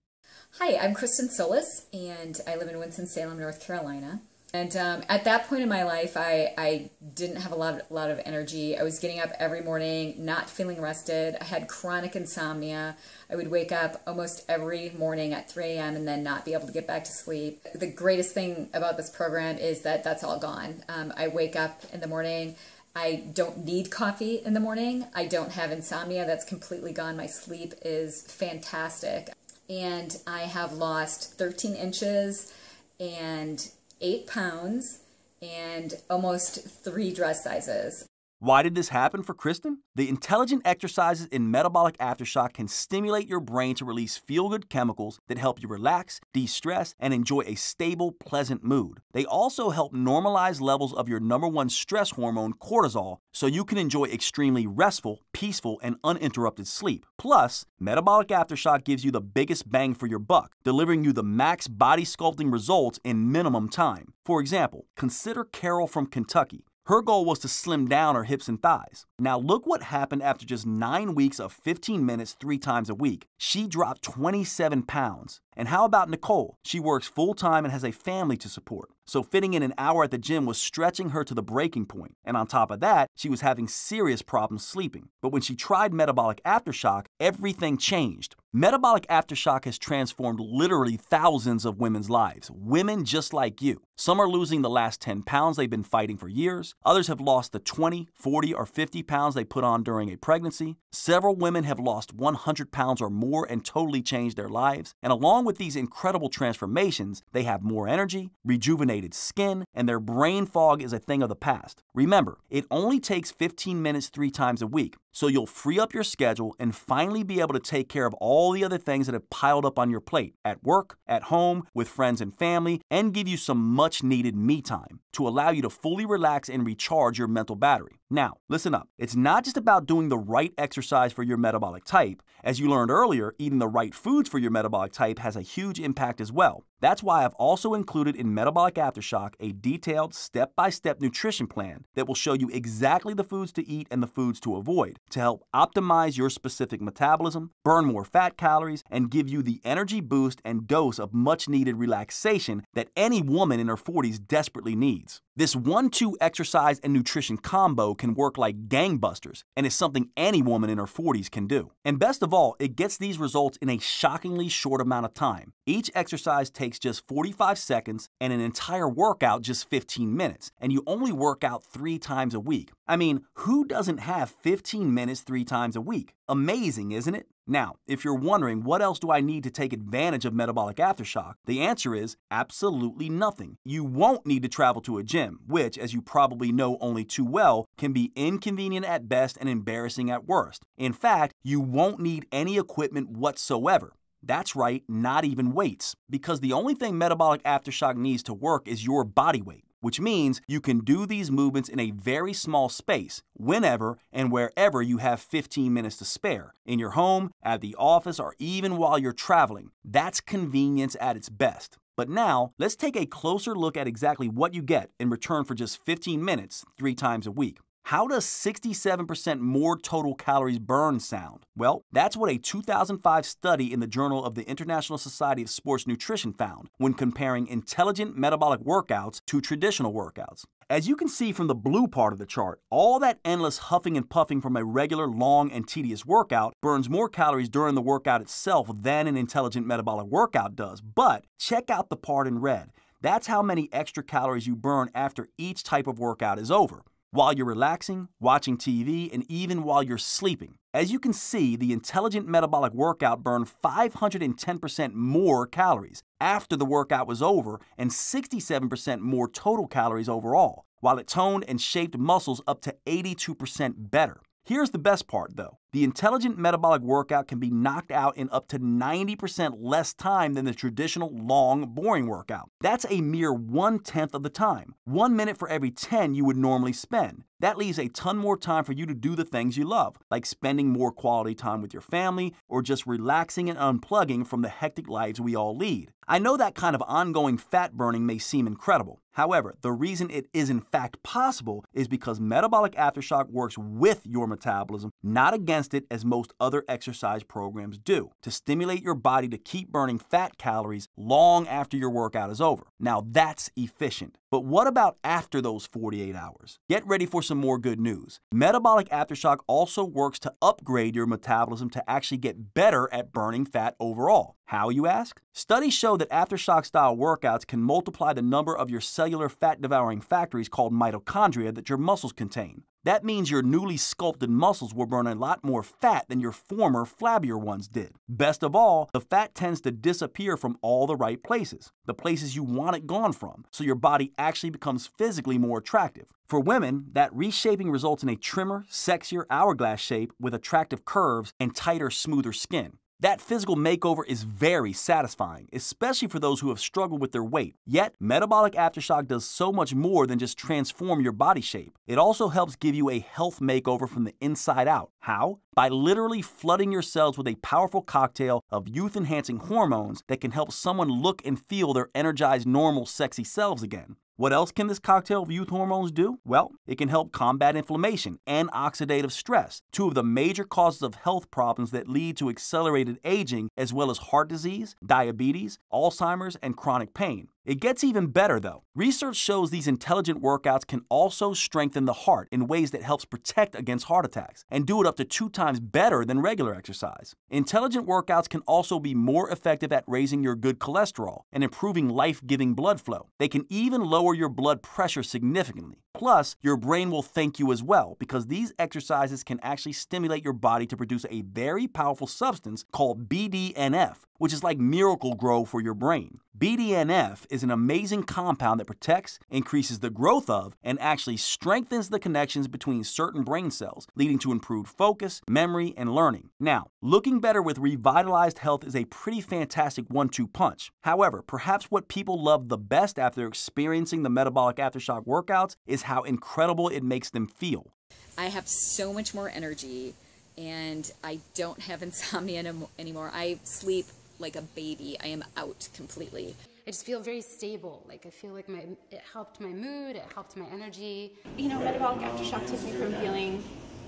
Hi, I'm Kristen Solis, and I live in Winston-Salem, North Carolina. And at that point in my life, I didn't have a lot of energy. I was getting up every morning, not feeling rested. I had chronic insomnia. I would wake up almost every morning at 3 a.m. and then not be able to get back to sleep. The greatest thing about this program is that that's all gone. I wake up in the morning. I don't need coffee in the morning. I don't have insomnia. That's completely gone. My sleep is fantastic. And I have lost 13 inches and 8 pounds and almost 3 dress sizes. Why did this happen for Kristen? The intelligent exercises in Metabolic Aftershock can stimulate your brain to release feel-good chemicals that help you relax, de-stress, and enjoy a stable, pleasant mood. They also help normalize levels of your #1 stress hormone, cortisol, so you can enjoy extremely restful, peaceful, and uninterrupted sleep. Plus, Metabolic Aftershock gives you the biggest bang for your buck, delivering you the max body sculpting results in minimum time. For example, consider Carol from Kentucky. Her goal was to slim down her hips and thighs. Now look what happened after just 9 weeks of 15 minutes 3 times a week. She dropped 27 pounds. And how about Nicole? She works full-time and has a family to support. So fitting in an hour at the gym was stretching her to the breaking point. And on top of that, she was having serious problems sleeping. But when she tried Metabolic Aftershock, everything changed. Metabolic Aftershock has transformed literally thousands of women's lives. Women just like you. Some are losing the last 10 pounds they've been fighting for years. Others have lost the 20, 40, or 50 pounds they put on during a pregnancy. Several women have lost 100 pounds or more and totally changed their lives. And along with these incredible transformations, they have more energy, rejuvenated skin, and their brain fog is a thing of the past. Remember, it only takes 15 minutes 3 times a week. so you'll free up your schedule and finally be able to take care of all the other things that have piled up on your plate at work, at home, with friends and family, and give you some much needed me time to allow you to fully relax and recharge your mental battery. Now, listen up. It's not just about doing the right exercise for your metabolic type. As you learned earlier, eating the right foods for your metabolic type has a huge impact as well. That's why I've also included in Metabolic Aftershock a detailed step-by-step nutrition plan that will show you exactly the foods to eat and the foods to avoid to help optimize your specific metabolism, burn more fat calories, and give you the energy boost and dose of much-needed relaxation that any woman in her 40s desperately needs. This 1-2 exercise and nutrition combo can work like gangbusters and is something any woman in her 40s can do. And best of all, it gets these results in a shockingly short amount of time. Each exercise takes just 45 seconds and an entire workout just 15 minutes, and you only work out 3 times a week. I mean, who doesn't have 15 minutes 3 times a week? Amazing, isn't it? Now, if you're wondering what else do I need to take advantage of Metabolic Aftershock, the answer is absolutely nothing. You won't need to travel to a gym, which, as you probably know only too well, can be inconvenient at best and embarrassing at worst. In fact, you won't need any equipment whatsoever. That's right, not even weights, because the only thing Metabolic Aftershock needs to work is your body weight, which means you can do these movements in a very small space, whenever and wherever you have 15 minutes to spare, in your home, at the office, or even while you're traveling. That's convenience at its best. But now, let's take a closer look at exactly what you get in return for just 15 minutes 3 times a week. How does 67% more total calories burned sound? Well, that's what a 2005 study in the Journal of the International Society of Sports Nutrition found when comparing intelligent metabolic workouts to traditional workouts. As you can see from the blue part of the chart, all that endless huffing and puffing from a regular, long, and tedious workout burns more calories during the workout itself than an intelligent metabolic workout does. But check out the part in red. That's how many extra calories you burn after each type of workout is over, while you're relaxing, watching TV, and even while you're sleeping. As you can see, the intelligent metabolic workout burned 510% more calories after the workout was over and 67% more total calories overall, while it toned and shaped muscles up to 82% better. Here's the best part, though. The intelligent metabolic workout can be knocked out in up to 90% less time than the traditional, long, boring workout. That's a mere 1/10 of the time. 1 minute for every 10 you would normally spend. That leaves a ton more time for you to do the things you love, like spending more quality time with your family or just relaxing and unplugging from the hectic lives we all lead. I know that kind of ongoing fat burning may seem incredible. However, the reason it is in fact possible is because Metabolic Aftershock works with your metabolism, not against it as most other exercise programs do, to stimulate your body to keep burning fat calories long after your workout is over. Now that's efficient. But what about after those 48 hours? Get ready for some more good news. Metabolic Aftershock also works to upgrade your metabolism to actually get better at burning fat overall. How, you ask? Studies show that Aftershock-style workouts can multiply the number of your cellular fat-devouring factories called mitochondria that your muscles contain. That means your newly sculpted muscles will burn a lot more fat than your former, flabbier ones did. Best of all, the fat tends to disappear from all the right places, the places you want it gone from, so your body actually becomes physically more attractive. For women, that reshaping results in a trimmer, sexier hourglass shape with attractive curves and tighter, smoother skin. That physical makeover is very satisfying, especially for those who have struggled with their weight. Yet, Metabolic Aftershock does so much more than just transform your body shape. It also helps give you a health makeover from the inside out. How? By literally flooding your cells with a powerful cocktail of youth-enhancing hormones that can help someone look and feel their energized, normal, sexy selves again. What else can this cocktail of youth hormones do? Well, it can help combat inflammation and oxidative stress, 2 of the major causes of health problems that lead to accelerated aging, as well as heart disease, diabetes, Alzheimer's, and chronic pain. It gets even better, though. Research shows these intelligent workouts can also strengthen the heart in ways that helps protect against heart attacks, and do it up to 2 times better than regular exercise. Intelligent workouts can also be more effective at raising your good cholesterol and improving life-giving blood flow. They can even lower your blood pressure significantly. Plus, your brain will thank you as well, because these exercises can actually stimulate your body to produce a very powerful substance called BDNF, which is like Miracle Grow for your brain. BDNF is an amazing compound that protects, increases the growth of, and actually strengthens the connections between certain brain cells, leading to improved focus, memory, and learning. Now, looking better with revitalized health is a pretty fantastic 1-2 punch. However, perhaps what people love the best after experiencing the Metabolic Aftershock workouts is how incredible it makes them feel. I have so much more energy, and I don't have insomnia anymore. I sleep like a baby. I am out completely. I just feel very stable. Like I feel like it helped my mood, it helped my energy. You know, Metabolic Aftershock took me from feeling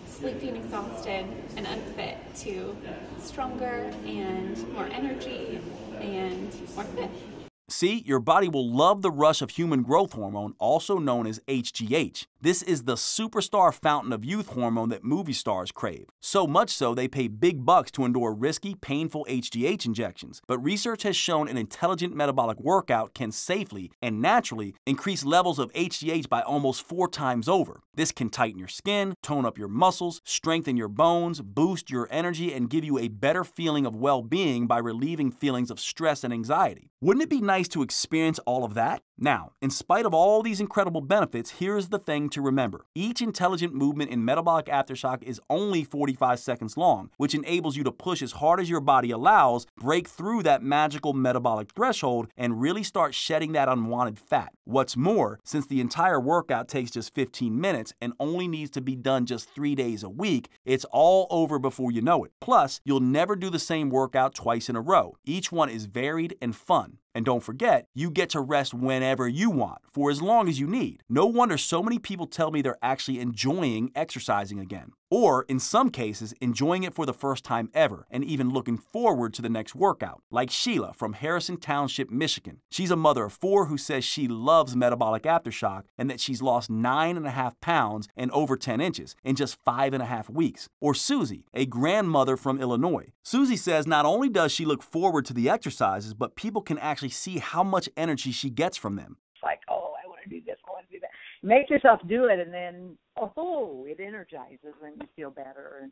sleepy and exhausted and unfit to stronger and more energy and more fit. See, your body will love the rush of human growth hormone, also known as HGH. This is the superstar fountain of youth hormone that movie stars crave. So much so, they pay big bucks to endure risky, painful HGH injections. But research has shown an intelligent metabolic workout can safely and naturally increase levels of HGH by almost 4 times over. This can tighten your skin, tone up your muscles, strengthen your bones, boost your energy, and give you a better feeling of well-being by relieving feelings of stress and anxiety. Wouldn't it be nice to experience all of that? Now, in spite of all these incredible benefits, here's the thing to remember. Each intelligent movement in Metabolic Aftershock is only 45 seconds long, which enables you to push as hard as your body allows, break through that magical metabolic threshold, and really start shedding that unwanted fat. What's more, since the entire workout takes just 15 minutes and only needs to be done just 3 days a week, it's all over before you know it. Plus, you'll never do the same workout twice in a row. Each one is varied and fun. And don't forget, you get to rest whenever you want, for as long as you need. No wonder so many people tell me they're actually enjoying exercising again. Or, in some cases, enjoying it for the first time ever, and even looking forward to the next workout. Like Sheila from Harrison Township, Michigan. She's a mother of 4 who says she loves Metabolic Aftershock and that she's lost 9.5 pounds and over 10 inches in just 5.5 weeks. Or Susie, a grandmother from Illinois. Susie says not only does she look forward to the exercises, but people can actually see how much energy she gets from them. It's like, oh, I want to do this, I want to do that. Make yourself do it, and then, oh, it energizes and you feel better.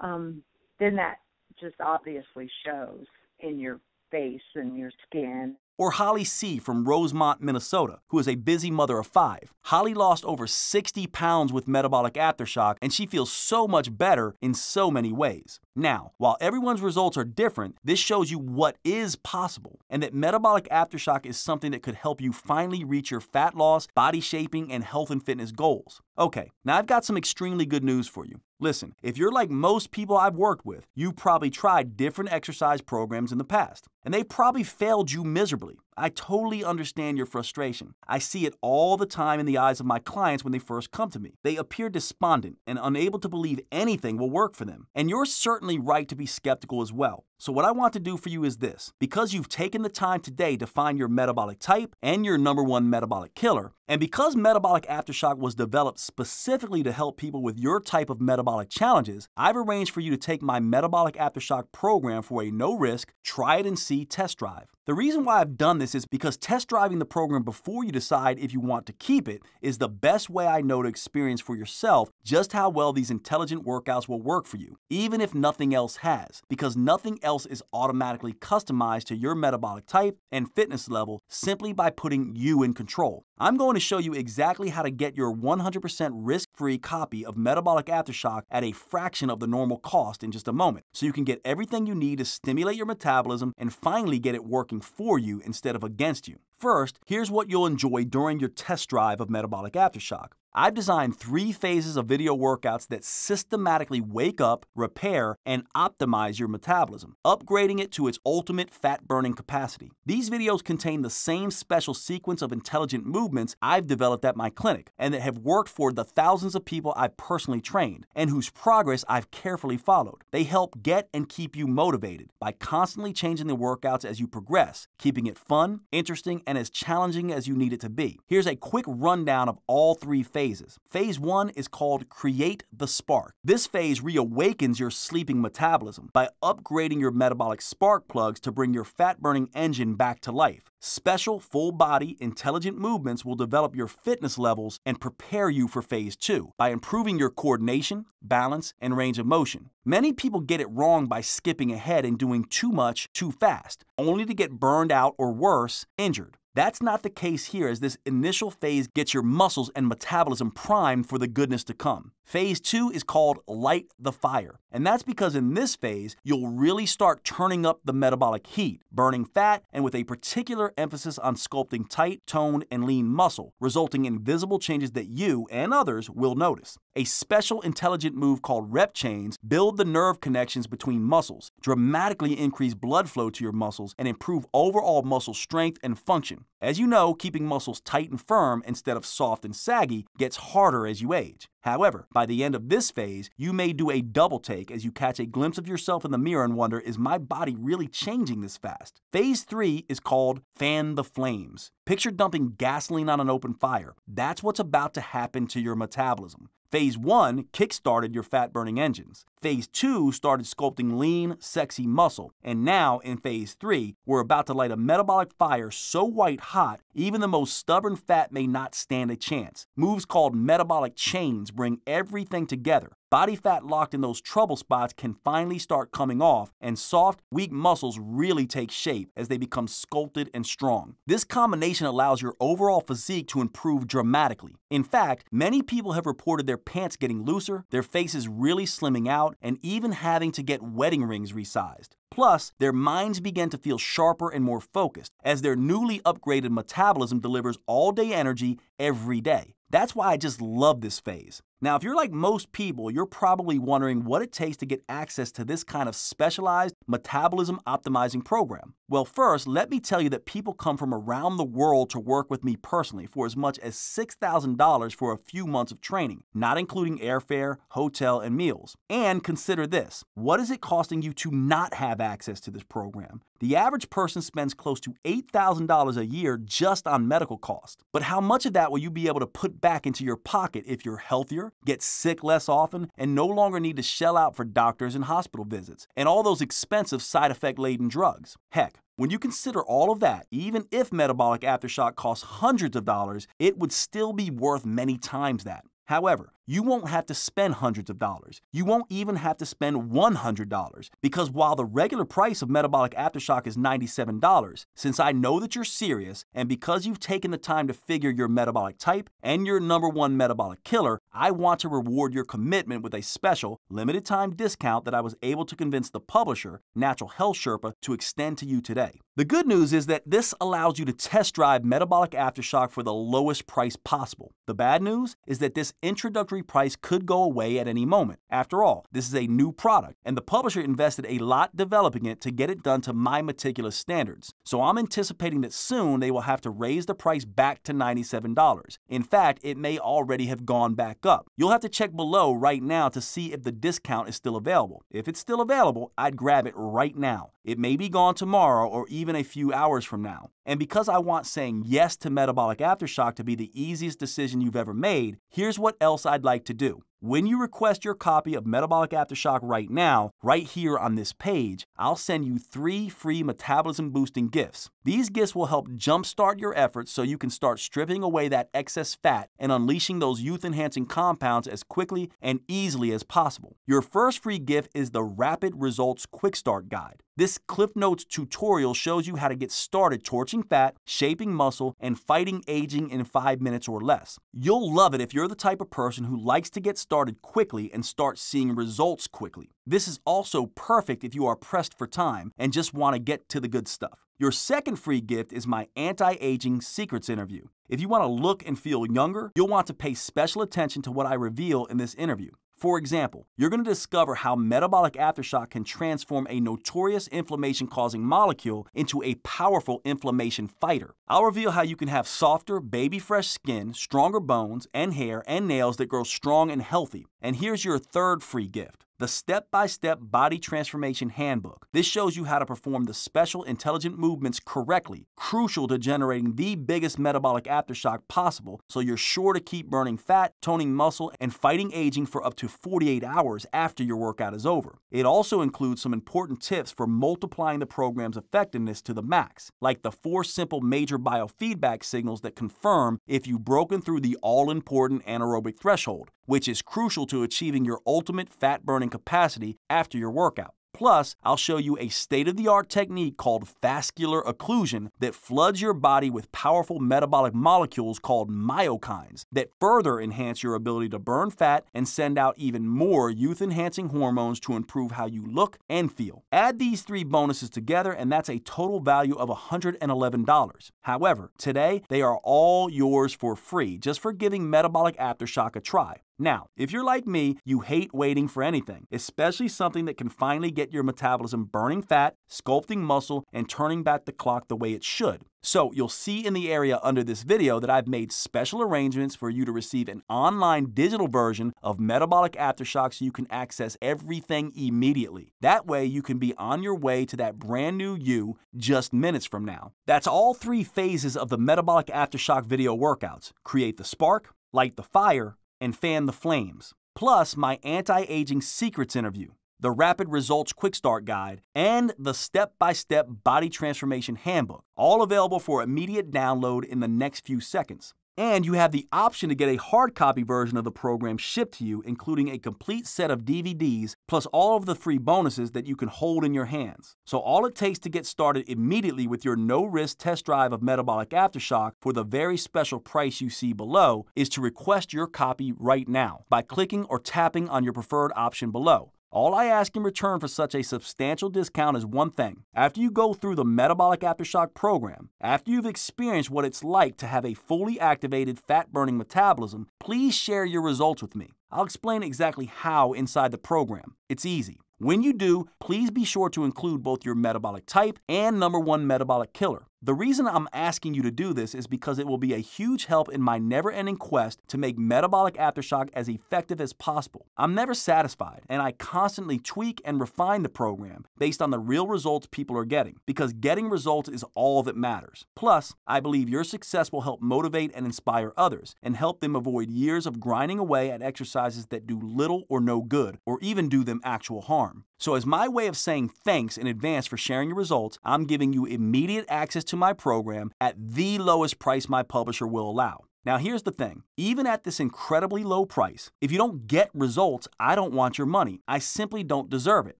And then that just obviously shows in your face and your skin. Or Holly C. from Rosemont, Minnesota, who is a busy mother of 5. Holly lost over 60 pounds with Metabolic Aftershock, and she feels so much better in so many ways. Now, while everyone's results are different, this shows you what is possible, and that Metabolic Aftershock is something that could help you finally reach your fat loss, body shaping, and health and fitness goals. Okay, now I've got some extremely good news for you. Listen, if you're like most people I've worked with, you've probably tried different exercise programs in the past, and they've probably failed you miserably. I totally understand your frustration. I see it all the time in the eyes of my clients when they first come to me. They appear despondent and unable to believe anything will work for them. And you're certainly right to be skeptical as well. So what I want to do for you is this. Because you've taken the time today to find your metabolic type and your #1 metabolic killer, and because Metabolic Aftershock was developed specifically to help people with your type of metabolic challenges, I've arranged for you to take my Metabolic Aftershock program for a no-risk, try-it-and-see test drive. The reason why I've done this is because test driving the program before you decide if you want to keep it is the best way I know to experience for yourself just how well these intelligent workouts will work for you, even if nothing else has, because nothing else is automatically customized to your metabolic type and fitness level simply by putting you in control. I'm going to show you exactly how to get your 100% risk-free copy of Metabolic Aftershock at a fraction of the normal cost in just a moment, so you can get everything you need to stimulate your metabolism and finally get it working for you instead of against you. First, here's what you'll enjoy during your test drive of Metabolic Aftershock. I've designed 3 phases of video workouts that systematically wake up, repair, and optimize your metabolism, upgrading it to its ultimate fat-burning capacity. These videos contain the same special sequence of intelligent movements I've developed at my clinic and that have worked for the thousands of people I've personally trained and whose progress I've carefully followed. They help get and keep you motivated by constantly changing the workouts as you progress, keeping it fun, interesting, and as challenging as you need it to be. Here's a quick rundown of all 3 phases phases. Phase 1 is called Create the Spark. This phase reawakens your sleeping metabolism by upgrading your metabolic spark plugs to bring your fat-burning engine back to life. Special, full-body, intelligent movements will develop your fitness levels and prepare you for Phase 2 by improving your coordination, balance, and range of motion. Many people get it wrong by skipping ahead and doing too much too fast, only to get burned out or worse, injured. That's not the case here, as this initial phase gets your muscles and metabolism primed for the goodness to come. Phase 2 is called Light the Fire, and that's because in this phase, you'll really start turning up the metabolic heat, burning fat, and with a particular emphasis on sculpting tight, toned, and lean muscle, resulting in visible changes that you and others will notice. A special intelligent move called rep chains build the nerve connections between muscles, dramatically increase blood flow to your muscles, and improve overall muscle strength and function. As you know, keeping muscles tight and firm instead of soft and saggy gets harder as you age. However, by the end of this phase, you may do a double take as you catch a glimpse of yourself in the mirror and wonder, is my body really changing this fast? Phase 3 is called Fan the Flames. Picture dumping gasoline on an open fire. That's what's about to happen to your metabolism. Phase 1 kick-started your fat-burning engines. Phase 2 started sculpting lean, sexy muscle. And now, in Phase 3, we're about to light a metabolic fire so white-hot, even the most stubborn fat may not stand a chance. Moves called metabolic chains bring everything together. Body fat locked in those trouble spots can finally start coming off, and soft, weak muscles really take shape as they become sculpted and strong. This combination allows your overall physique to improve dramatically. In fact, many people have reported their pants getting looser, their faces really slimming out, and even having to get wedding rings resized. Plus, their minds begin to feel sharper and more focused as their newly upgraded metabolism delivers all-day energy every day. That's why I just love this phase. Now, if you're like most people, you're probably wondering what it takes to get access to this kind of specialized metabolism optimizing program. Well, first, let me tell you that people come from around the world to work with me personally for as much as $6,000 for a few months of training, not including airfare, hotel, and meals. And consider this: what is it costing you to not have access to this program? The average person spends close to $8,000 a year just on medical costs. But how much of that will you be able to put back into your pocket if you're healthier, get sick less often, and no longer need to shell out for doctors and hospital visits, and all those expensive side effect-laden drugs? Heck, when you consider all of that, even if Metabolic Aftershock costs hundreds of dollars, it would still be worth many times that. However, you won't have to spend hundreds of dollars. You won't even have to spend $100, because while the regular price of Metabolic Aftershock is $97, since I know that you're serious, and because you've taken the time to figure your metabolic type and your #1 metabolic killer, I want to reward your commitment with a special, limited time discount that I was able to convince the publisher, Natural Health Sherpa, to extend to you today. The good news is that this allows you to test drive Metabolic Aftershock for the lowest price possible. The bad news is that this introductory price could go away at any moment. After all, this is a new product, and the publisher invested a lot developing it to get it done to my meticulous standards. So I'm anticipating that soon they will have to raise the price back to $97. In fact, it may already have gone back up. You'll have to check below right now to see if the discount is still available. If it's still available, I'd grab it right now. It may be gone tomorrow or even a few hours from now. And because I want saying yes to Metabolic Aftershock to be the easiest decision you've ever made, here's what else I'd like to do. When you request your copy of Metabolic Aftershock right now, right here on this page, I'll send you 3 free metabolism boosting gifts. These gifts will help jumpstart your efforts so you can start stripping away that excess fat and unleashing those youth-enhancing compounds as quickly and easily as possible. Your first free gift is the Rapid Results Quick Start Guide. This Cliff Notes tutorial shows you how to get started torching fat, shaping muscle, and fighting aging in 5 minutes or less. You'll love it if you're the type of person who likes to get started quickly and start seeing results quickly. This is also perfect if you are pressed for time and just want to get to the good stuff. Your second free gift is my anti-aging secrets interview. If you want to look and feel younger, you'll want to pay special attention to what I reveal in this interview. For example, you're going to discover how Metabolic Aftershock can transform a notorious inflammation-causing molecule into a powerful inflammation fighter. I'll reveal how you can have softer, baby-fresh skin, stronger bones and hair and nails that grow strong and healthy. And here's your third free gift. the Step-by-Step Body Transformation Handbook. This shows you how to perform the special intelligent movements correctly, crucial to generating the biggest metabolic aftershock possible, so you're sure to keep burning fat, toning muscle, and fighting aging for up to 48 hours after your workout is over. It also includes some important tips for multiplying the program's effectiveness to the max, like the 4 simple major biofeedback signals that confirm if you've broken through the all-important anaerobic threshold, which is crucial to achieving your ultimate fat-burning capacity after your workout. Plus, I'll show you a state-of-the-art technique called vascular occlusion that floods your body with powerful metabolic molecules called myokines that further enhance your ability to burn fat and send out even more youth-enhancing hormones to improve how you look and feel. Add these 3 bonuses together and that's a total value of $111. However, today they are all yours for free just for giving Metabolic Aftershock a try. Now, if you're like me, you hate waiting for anything, especially something that can finally get your metabolism burning fat, sculpting muscle, and turning back the clock the way it should. So you'll see in the area under this video that I've made special arrangements for you to receive an online digital version of Metabolic Aftershock so you can access everything immediately. That way you can be on your way to that brand new you just minutes from now. That's all 3 phases of the Metabolic Aftershock video workouts: create the spark, light the fire, and fan the flames, plus my anti-aging secrets interview, the Rapid Results Quick Start Guide, and the Step-by-Step Body Transformation Handbook, all available for immediate download in the next few seconds. And you have the option to get a hard copy version of the program shipped to you, including a complete set of DVDs, plus all of the free bonuses that you can hold in your hands. So all it takes to get started immediately with your no-risk test drive of Metabolic Aftershock for the very special price you see below is to request your copy right now by clicking or tapping on your preferred option below. All I ask in return for such a substantial discount is one thing. After you go through the Metabolic Aftershock program, after you've experienced what it's like to have a fully activated fat-burning metabolism, please share your results with me. I'll explain exactly how inside the program. It's easy. When you do, please be sure to include both your metabolic type and #1 metabolic killer. The reason I'm asking you to do this is because it will be a huge help in my never-ending quest to make Metabolic Aftershock as effective as possible. I'm never satisfied, and I constantly tweak and refine the program based on the real results people are getting, because getting results is all that matters. Plus, I believe your success will help motivate and inspire others, and help them avoid years of grinding away at exercises that do little or no good, or even do them actual harm. So as my way of saying thanks in advance for sharing your results, I'm giving you immediate access to my program at the lowest price my publisher will allow. Now here's the thing, even at this incredibly low price, if you don't get results, I don't want your money. I simply don't deserve it.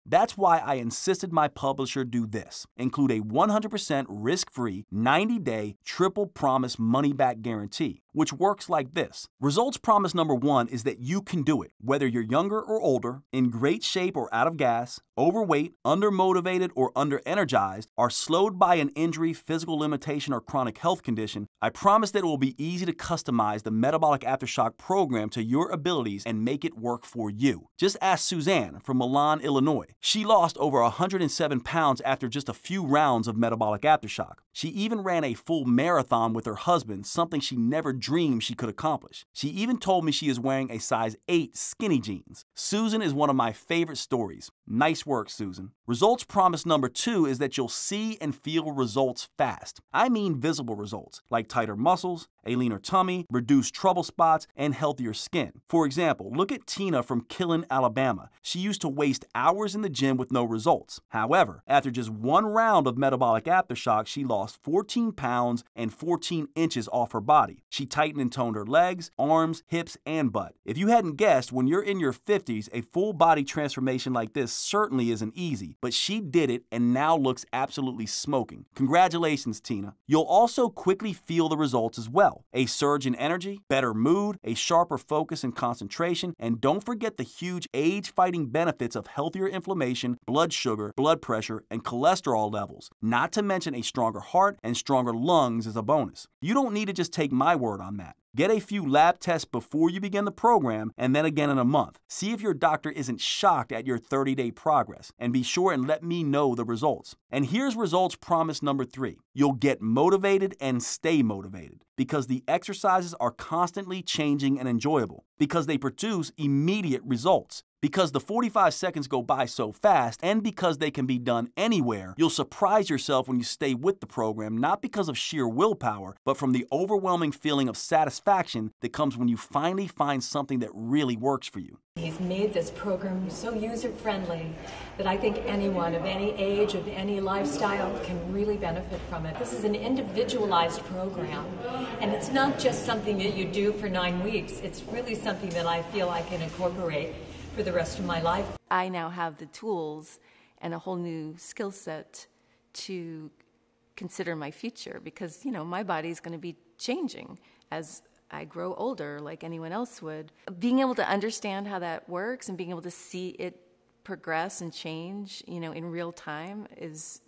That's why I insisted my publisher do this. Include a 100% risk-free, 90-day, triple promise money-back guarantee, which works like this. Results promise #1 is that you can do it, whether you're younger or older, in great shape or out of gas, overweight, undermotivated or underenergized, are slowed by an injury, physical limitation, or chronic health condition. I promise that it will be easy to customize the Metabolic Aftershock program to your abilities and make it work for you. Just ask Suzanne from Milan, Illinois. She lost over 107 pounds after just a few rounds of Metabolic Aftershock. She even ran a full marathon with her husband, something she never dreamed she could accomplish. She even told me she is wearing a size 8 skinny jeans. Susan is one of my favorite stories. Nice work, Susan. Results promise #2 is that you'll see and feel results fast. I mean visible results, like tighter muscles, a leaner tummy, reduced trouble spots, and healthier skin. For example, look at Tina from Killen, Alabama. She used to waste hours in the gym with no results. However, after just 1 round of Metabolic Aftershock, she lost 14 pounds and 14 inches off her body. She tightened and toned her legs, arms, hips, and butt. If you hadn't guessed, when you're in your 50s, a full body transformation like this certainly isn't easy, but she did it and now looks absolutely smoking. Congratulations, Tina. You'll also quickly feel the results as well. A surge in energy, better mood, a sharper focus and concentration, and don't forget the huge age-fighting benefits of healthier inflammation, blood sugar, blood pressure, and cholesterol levels, not to mention a stronger heart and stronger lungs as a bonus. You don't need to just take my word on that. Get a few lab tests before you begin the program and then again in a month. See if your doctor isn't shocked at your 30-day progress, and be sure and let me know the results. And here's results promise #3. You'll get motivated and stay motivated because the exercises are constantly changing and enjoyable, because they produce immediate results. Because the 45 seconds go by so fast, and because they can be done anywhere, you'll surprise yourself when you stay with the program, not because of sheer willpower, but from the overwhelming feeling of satisfaction that comes when you finally find something that really works for you. He's made this program so user-friendly that I think anyone of any age, of any lifestyle, can really benefit from it. This is an individualized program, and it's not just something that you do for 9 weeks. It's really something that I feel I can incorporate for the rest of my life. I now have the tools and a whole new skill set to consider my future because, you know, my body is going to be changing as I grow older like anyone else would. Being able to understand how that works and being able to see it progress and change, you know, in real time is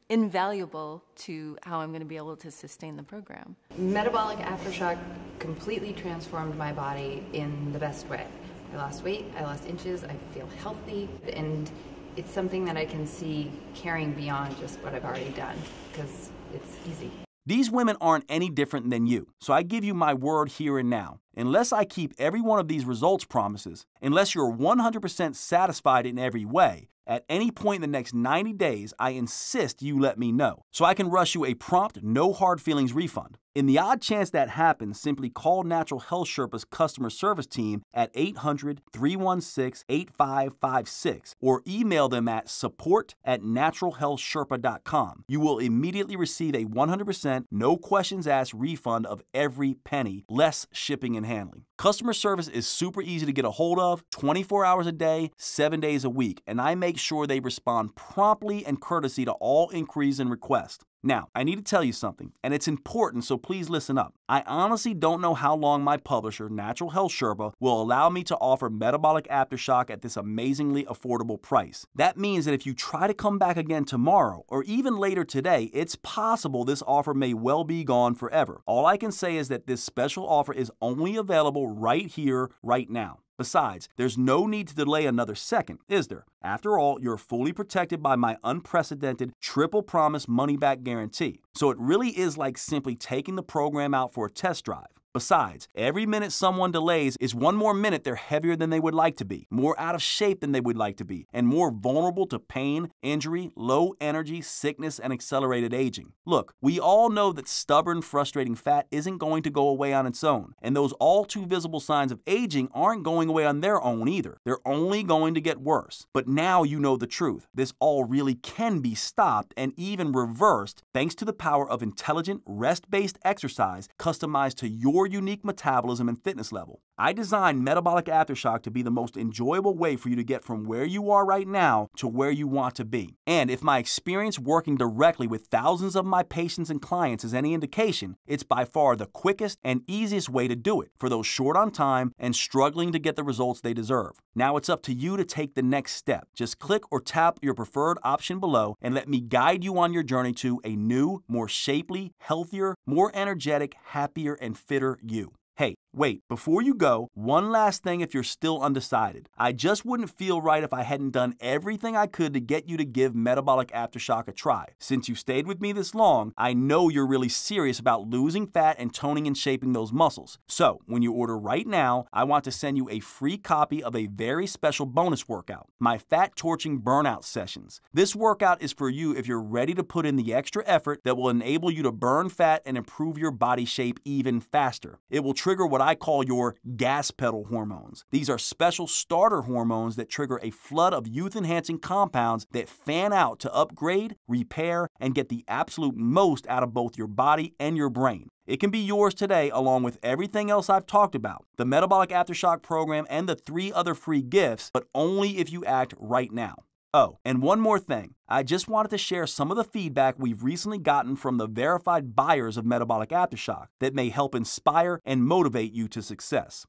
invaluable to how I'm going to be able to sustain the program. Metabolic Aftershock completely transformed my body in the best way. I lost weight, I lost inches, I feel healthy, and it's something that I can see carrying beyond just what I've already done because it's easy. These women aren't any different than you, so I give you my word here and now. Unless I keep every one of these results promises, unless you're 100% satisfied in every way, at any point in the next 90 days, I insist you let me know, so I can rush you a prompt, no hard feelings refund. In the odd chance that happens, simply call Natural Health Sherpa's customer service team at 800-316-8556 or email them at support@naturalhealthsherpa.com. You will immediately receive a 100% no questions asked refund of every penny, less shipping and handling. Customer service is super easy to get a hold of, 24 hours a day, 7 days a week, and I make sure they respond promptly and courtesy to all inquiries and requests. Now, I need to tell you something, and it's important, so please listen up. I honestly don't know how long my publisher, Natural Health Sherpa, will allow me to offer Metabolic Aftershock at this amazingly affordable price. That means that if you try to come back again tomorrow, or even later today, it's possible this offer may well be gone forever. All I can say is that this special offer is only available right here, right now. Besides, there's no need to delay another second, is there? After all, you're fully protected by my unprecedented triple promise money-back guarantee. So it really is like simply taking the program out for a test drive. Besides, every minute someone delays is one more minute they're heavier than they would like to be, more out of shape than they would like to be, and more vulnerable to pain, injury, low energy, sickness, and accelerated aging. Look, we all know that stubborn, frustrating fat isn't going to go away on its own, and those all too visible signs of aging aren't going away on their own either. They're only going to get worse. But now you know the truth. This all really can be stopped and even reversed thanks to the power of intelligent, rest-based exercise customized to your unique metabolism and fitness level. I designed Metabolic Aftershock to be the most enjoyable way for you to get from where you are right now to where you want to be. And if my experience working directly with thousands of my patients and clients is any indication, it's by far the quickest and easiest way to do it for those short on time and struggling to get the results they deserve. Now it's up to you to take the next step. Just click or tap your preferred option below and let me guide you on your journey to a new, more shapely, healthier, more energetic, happier, and fitter you. Hey, wait, before you go, one last thing if you're still undecided. I just wouldn't feel right if I hadn't done everything I could to get you to give Metabolic Aftershock a try. Since you stayed with me this long, I know you're really serious about losing fat and toning and shaping those muscles. So, when you order right now, I want to send you a free copy of a very special bonus workout, my Fat Torching Burnout Sessions. This workout is for you if you're ready to put in the extra effort that will enable you to burn fat and improve your body shape even faster. It will trigger what I call your gas pedal hormones. These are special starter hormones that trigger a flood of youth-enhancing compounds that fan out to upgrade, repair, and get the absolute most out of both your body and your brain. It can be yours today along with everything else I've talked about, the Metabolic Aftershock program and the 3 other free gifts, but only if you act right now. Oh, and one more thing. I just wanted to share some of the feedback we've recently gotten from the verified buyers of Metabolic Aftershock that may help inspire and motivate you to success.